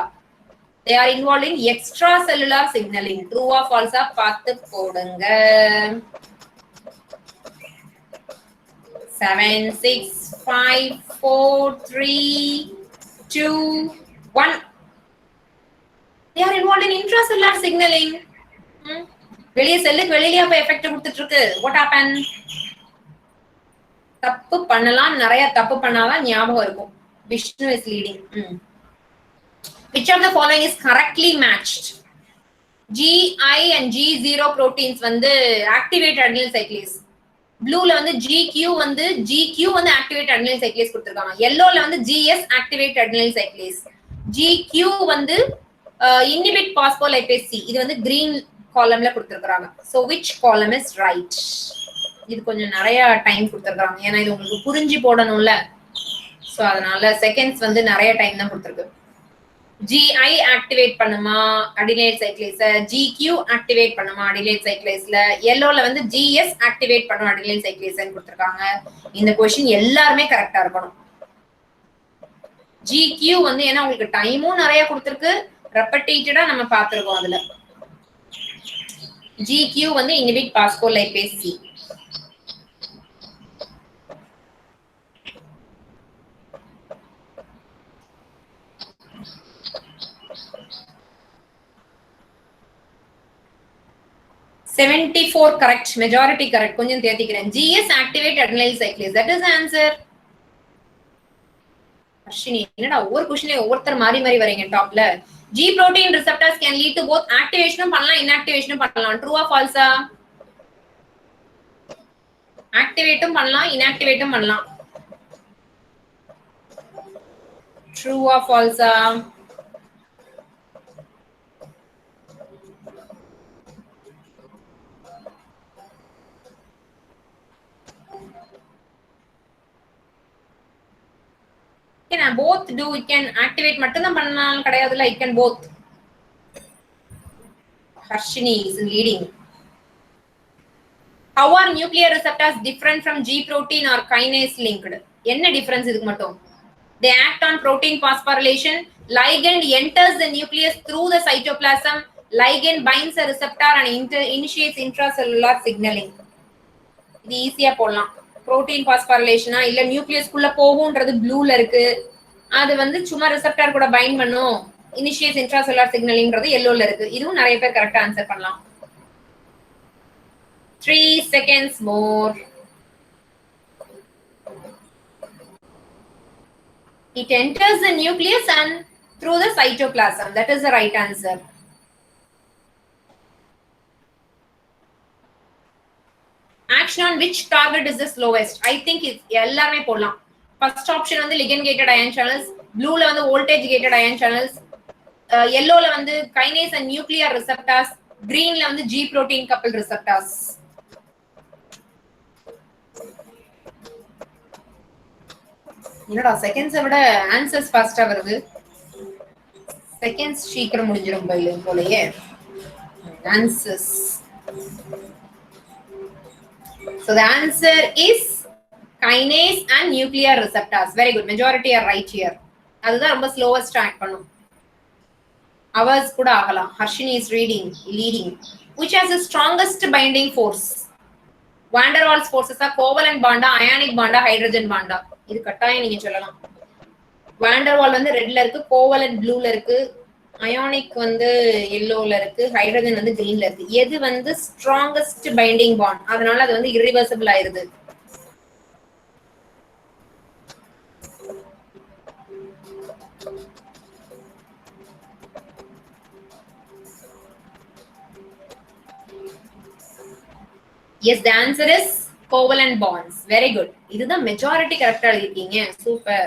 They are involved in extracellular signaling. True or false? Paathu podunga. 7, 6, 5, 4, 3, 2, 1. They are involved in intracellular signaling. வெளிய செல்லுக்கு வெளியில அப்ப effect கொடுத்துட்டு இருக்கு. What happened? தப்பு பண்ணலாம், நிறைய தப்பு பண்ணாதான் ஞாபகம் இருக்கும். Vishnu is leading. Which of the following is correctly matched? GI and G0 proteins வந்து activate adenyl cyclase. Blueல வந்து GQ வந்து activate adenyl cyclase கொடுத்திருக்காங்க. Yellowல வந்து GS activate adenyl cyclase. GQ வந்து inhibit phospholipase C. இது வந்து green columnல கொடுத்திருக்காங்க. So which column is right? இது கொஞ்சம் நிறைய டைம் கொடுத்திருக்காங்க, ஏன்னா இது உங்களுக்கு புரிஞ்சு போடணும்ல. சோ அதனால செகண்ட்ஸ் வந்து நிறைய டைம் தான் கொடுத்திருக்கு. GI activate பண்ணுமா adenyl cyclase, GQ activate பண்ணுமா adenyl cyclaseல, yellowல வந்து GS activate பண்ணும் adenyl cyclase ன்னு கொடுத்திருக்காங்க. இந்த क्वेश्चन எல்லாரும் கரெக்ட்டா இருக்கணும். GQ வந்து ஏன்னா உங்களுக்கு டைமும் நிறைய கொடுத்திருக்கு, ரெபெட்டிட்டடா நம்ம பாத்துறோம் அதுல. GQ வந்து inhibit phospholipase C. $74 correct, majority correct. கொஞ்சம் தேத்திக்கிறேன். GS activate adenylyl cyclase. That is the answer. Arshini என்னடா ஒவ்வொரு क्वेश्चनே ஒவ்வொருத்தர் மாறி மாறி வரீங்க டாப்ல. G protein receptors can lead to both activation பண்ணலாம் inactivation பண்ணலாம். True or false? Activate பண்ணலாம் inactivate பண்ணலாம். True or false? Can both do? It can activate மட்டும்தான் பண்ணலாம் கிடையாதுல. It can both. Harshini is leading. How are nuclear receptors different from G protein or kinase linked? என்ன difference இதுக்கு மட்டும்? They act on protein phosphorylation. Ligand enters the nucleus through the cytoplasm. Ligand binds a receptor and initiates intracellular signaling. இது ஈஸியா போடலாம். Protein பாஸ்போரிலேஷனா இல்ல nucleus குள்ள போகும்ன்றது ப்ளூல இருக்கு. அது வந்து சும்மா ரிசெப்டார் கூட பைண்ட் பண்ணும். இனிஷியேட்ஸ் இன்ட்ராசெல்லுலார் சிக்னலிங்கிறது yellowல இருக்கு. இதுவும் நிறைய பேர் கரெக்ட்டா ஆன்சர் பண்ணலாம். 3 seconds more. It enters the nucleus and through the cytoplasm. That is the right answer. Action on which target is the slowest? I think எல்லாமே போடலாம். First option வந்து ligand gated ion channels, blueல வந்து voltage gated ion channels, yellowல வந்து kinase and nuclear receptors, greenல வந்து G protein coupled receptors. என்னடா செகண்ட்ஸை விட answers ஃபாஸ்டா வருது. செகண்ட்ஸ் சீக்கிரம் முடிஞ்சிடும் போலயே. Answers. So the answer is kinase and nuclear receptors. Very good. Majority are right here. அதுதான் ரொம்ப slowest ஆக்ட் பண்ணும். Hours கூட ஆகலாம். Harshini is leading. Which has the strongest binding force? Van der Waals forces are covalent bond, ionic bond, hydrogen bond. இது கட்டாயம் நீங்க சொல்லலாம். Van der Waals வந்து ரெட்ல இருக்கு, covalent blueல இருக்கு, ionic வந்து yellowல இருக்கு, hydrogen வந்து greenல இருக்கு. எது வந்து strongest binding bond? அதனால அது வந்து irreversible ஆயிருது. Yes, the answer is covalent bonds. Very good. இதுதான் மெஜாரிட்டி கரெக்டா எழுதிருக்கீங்க. சூப்பர்.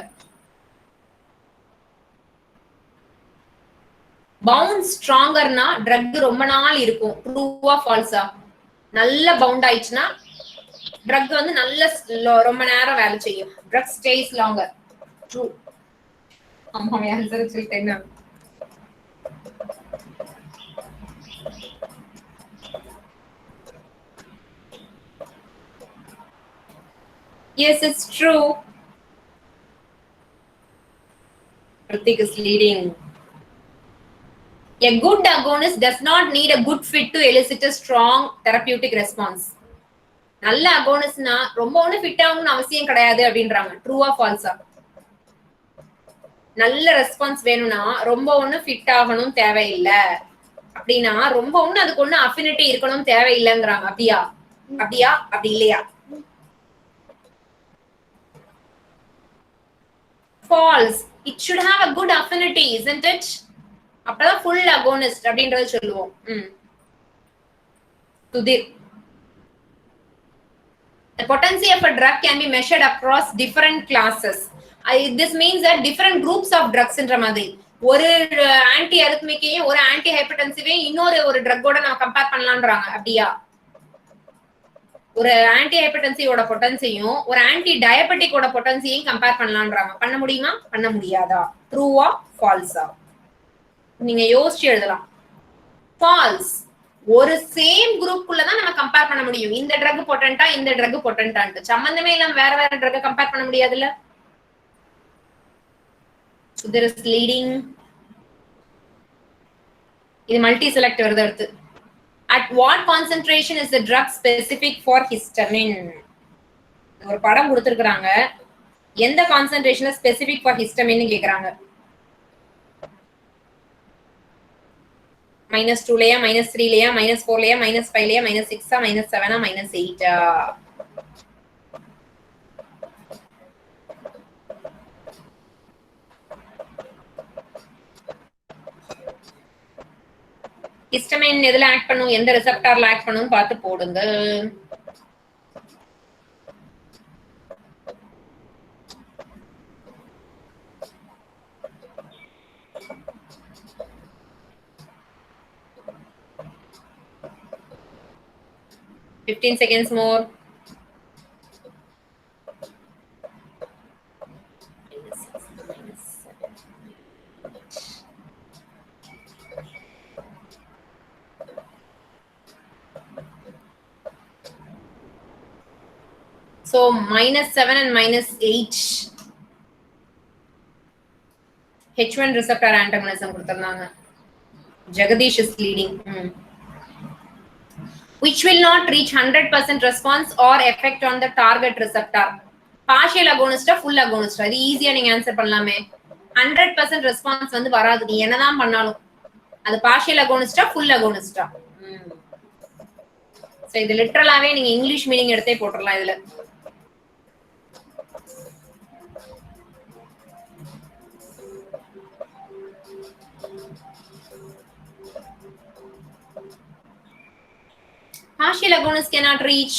பவுண்ட் ஸ்ட்ராங்கர்னா ட்ரக் ரொம்ப நாள் இருக்கும். ட்ரூவா ஃபால்ஸா? நல்ல பவுண்ட் ஆயிடுச்சுன்னா ட்ரக் வந்து நல்ல ரொம்ப நேரம் வேலை செய்யும். Drug stays longer. ட்ரூ. ஆமா ஆன்சர் சொல்லிட்டேன். Yes, it's true. Pratik is leading. A good agonist does not need a good fit to elicit a strong therapeutic response. நல்ல அகோனிஸ்ட்னா ரொம்ப ஒண்ணு ஃபிட் ஆகணும்னு அவசியம் கிடையாது அப்படின்றாங்க. ட்ரூவா ஃபால்ஸா? நல்ல ரெஸ்பான்ஸ் வேணும்னா ரொம்ப ஒண்ணு ஃபிட் ஆகணும் தேவையில்லை. அப்படின்னா ரொம்ப ஒண்ணு அதுக்கு ஒண்ணு அஃபினிட்டி இருக்கணும் தேவையில்லைங்கிறாங்க. அப்படியா? அப்படி இல்லையா? False. It should have a good affinity, isn't it? அப்பதான் full agonist அப்படின்றத சொல்லுவோம். Sudhir. The potency of a drug can be measured across different classes. This means that different groups of drugs ன்ற மாதிரி ஒரு ஆன்டி அரித்மிக்கையும் ஒரு anti ஹைப்பர்டென்சிவையும் இன்னொரு ட்ரக்கோட நம்ம compare பண்ணலாம்ன்றாங்க. அப்படியா? ஒரு ஆன்டி ஹைப்பர்டென்சிவோட பொட்டன்சியும் ஒரு ஆன்டி டயபெட்டிக்கோட பொட்டன்சியையும் கம்பேர் பண்ணலாம்ன்றாங்க. பண்ண முடியுமா? பண்ண முடியாதா? ட்ரூவா ஃபால்ஸா? நீங்க யோசிச்சு எழுதலாம். ஃபால்ஸ். ஒரு சேம் குரூப்புக்குள்ள தான் நம்ம கம்பேர் பண்ண முடியும். இந்த ட்ரக் பொட்டன்டா இந்த ட்ரக் பொட்டன்டான்ட்டு சம்பந்தமே இல்லாம வேற ட்ரக் கம்பேர் பண்ண முடியாதுல்ல. There is leading. இது மல்டி செலக்ட் வருது அடுத்து. At what concentration is the drug specific for histamine? ஒரு படம் கொடுத்திருக்காங்க. எந்த கான்சன்ட்ரேஷன்ல ஸ்பெசிபிக் ஃபார் ஹிஸ்டமின் கேக்குறாங்க. -2 லயா, -3 லயா, -4 லயா, -5 லயா, -6 -7 -8 ஹிஸ்டமின் எதுல ஆக்ட் பண்ணும், எந்த ரிசெப்டார்ல ஆக்ட் பண்ணும் பார்த்து போடுங்க. $15 seconds more. So -7 and -8. H1 receptor antagonism கொடுத்திருந்தாங்க. Jagadish is leading. Which will not reach 100% response or effect on the target receptor. Partial agonist or full agonist. இது ஈஸியா நீங்க ஆன்சர் பண்ணலாமே. 100% ரெஸ்பான்ஸ் வந்து வராது. நீ என்னதான் பண்ணாலும். அது partial agonist or full agonist. So இது லிட்டரலாவே நீங்க இங்கிலீஷ் மீனிங் எடுத்தே போட்டுறலாம் இதுல. Partial agonist cannot reach.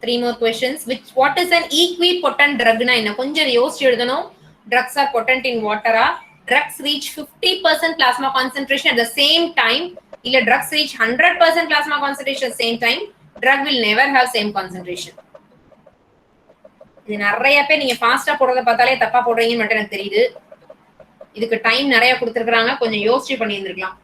Three more questions. What is an equipotent drug? Na enna konjam யோசிச்சு எழுதணும். Drugs are potent in water. Drugs reach 50% plasma concentration at the same time. Illa drugs reach 100% plasma concentration at the same time. Drug will never have same concentration. இது நிறைய பேர் நீங்க ஃபாஸ்டா போடுறத பார்த்தாலே தப்பா போடுறீங்கன்னு மட்டும் எனக்கு தெரியுது. இதுக்கு டைம் நிறைய கொடுத்திருக்காங்க, கொஞ்சம் யோசிச்சு பண்ணி இருந்திருக்கலாம்.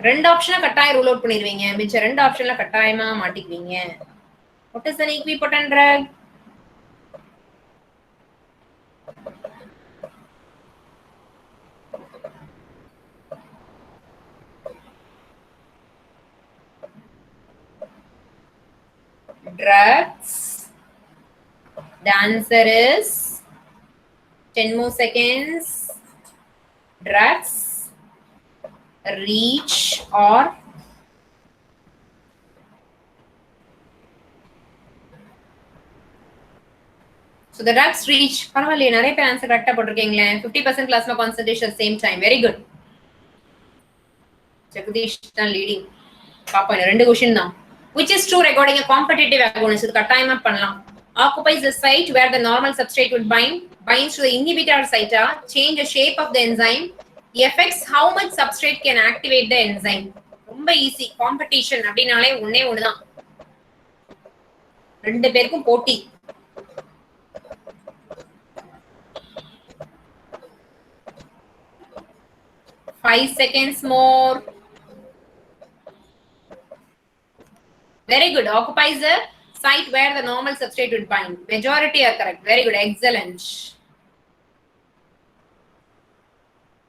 ரெண்டு ஆப்ஷனை கட்டாயம் ரூல் அவுட் பண்ணிடுவீங்க, மிச்ச ரெண்டு ஆப்ஷன்ல கட்டாயமா மாட்டிக்குவீங்க. What is an equipotent drug? Drugs. The answer is 10 more seconds. Drugs reach or so the drugs reach பரவாயில்லையே நிறைய பேர் ஆன்சர் கரெக்டா போட்டிருக்கீங்களே. 50% plasma concentration at the same time. Very good. Jagadish தான் leading. பாப்போம் ரெண்டு क्वेश्चन தான். Which is true regarding a competitive agonist? இது கட்டாயமா பண்ணலாம். Occupies the site where the normal substrate would bind, binds to the inhibitor site, change the shape of the enzyme, affects how much substrate can activate the enzyme. ரொம்ப easy. Competition அப்படினாலே ஒண்ணே ஒண்ணுதான், ரெண்டு பேருக்கும் போட்டி. Five seconds more. Very good. Occupies the site where the normal substrate would bind. Majority are correct. Very good. Excellent.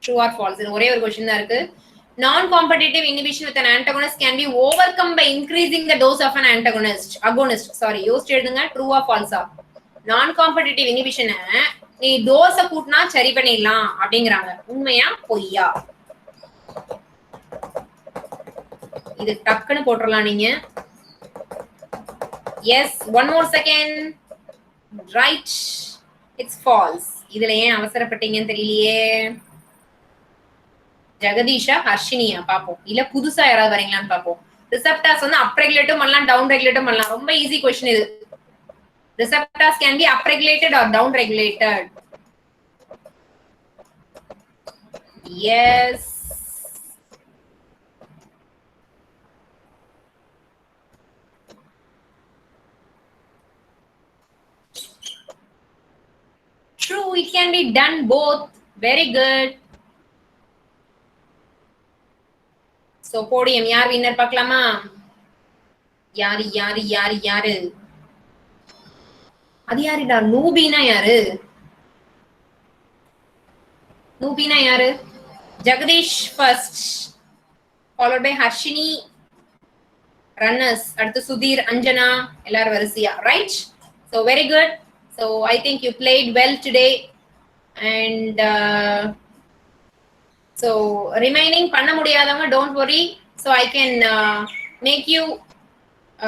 True or false? In ஒரே ஒரு question தான் இருக்கு. Non-competitive inhibition with an antagonist can be overcome by increasing the dose of an agonist. Sorry, யோசிச்சு எழுதுங்க. True or false? Non-competitive inhibition நீ டோஸ கூட்டினா சரி பண்ணிடலாம் அப்படிங்கறாங்க. உண்மையா பொய்யா? இது டக்குன்னு போட்டுறலாம் நீங்க. Yes, one more second. Right. It's false. இதுல ஏன் அவசரப்பட்டீங்கன்னு தெரியலையே. ஜெகதீஷா, ஹர்ஷினியா பாப்போம். இல்ல புதுசா யாராவது வரீங்களான்னு பாப்போம். ரிசெப்டார்ஸ் வந்து அப் ரெகுலேட்டும் பண்ணலாம், டவுன் ரெகுலேட்டும் பண்ணலாம். ரொம்ப ஈஸி क्वेश्चन இது. Receptors can be upregulated or downregulated. Yes. True, it can be done both. Very good. So podium யார் winner பார்க்கலாமா? யாரு அது யாருடா? நூபினா யாரு? Nubina yaru? Jagadish first, followed by Harshini. Runners அடுத்து Sudhir, Anjana எல்லாரும் வரிசையா, right? So very good. So I think you played well today, and so remaining பண்ண முடியாதவங்க don't worry. So I can make you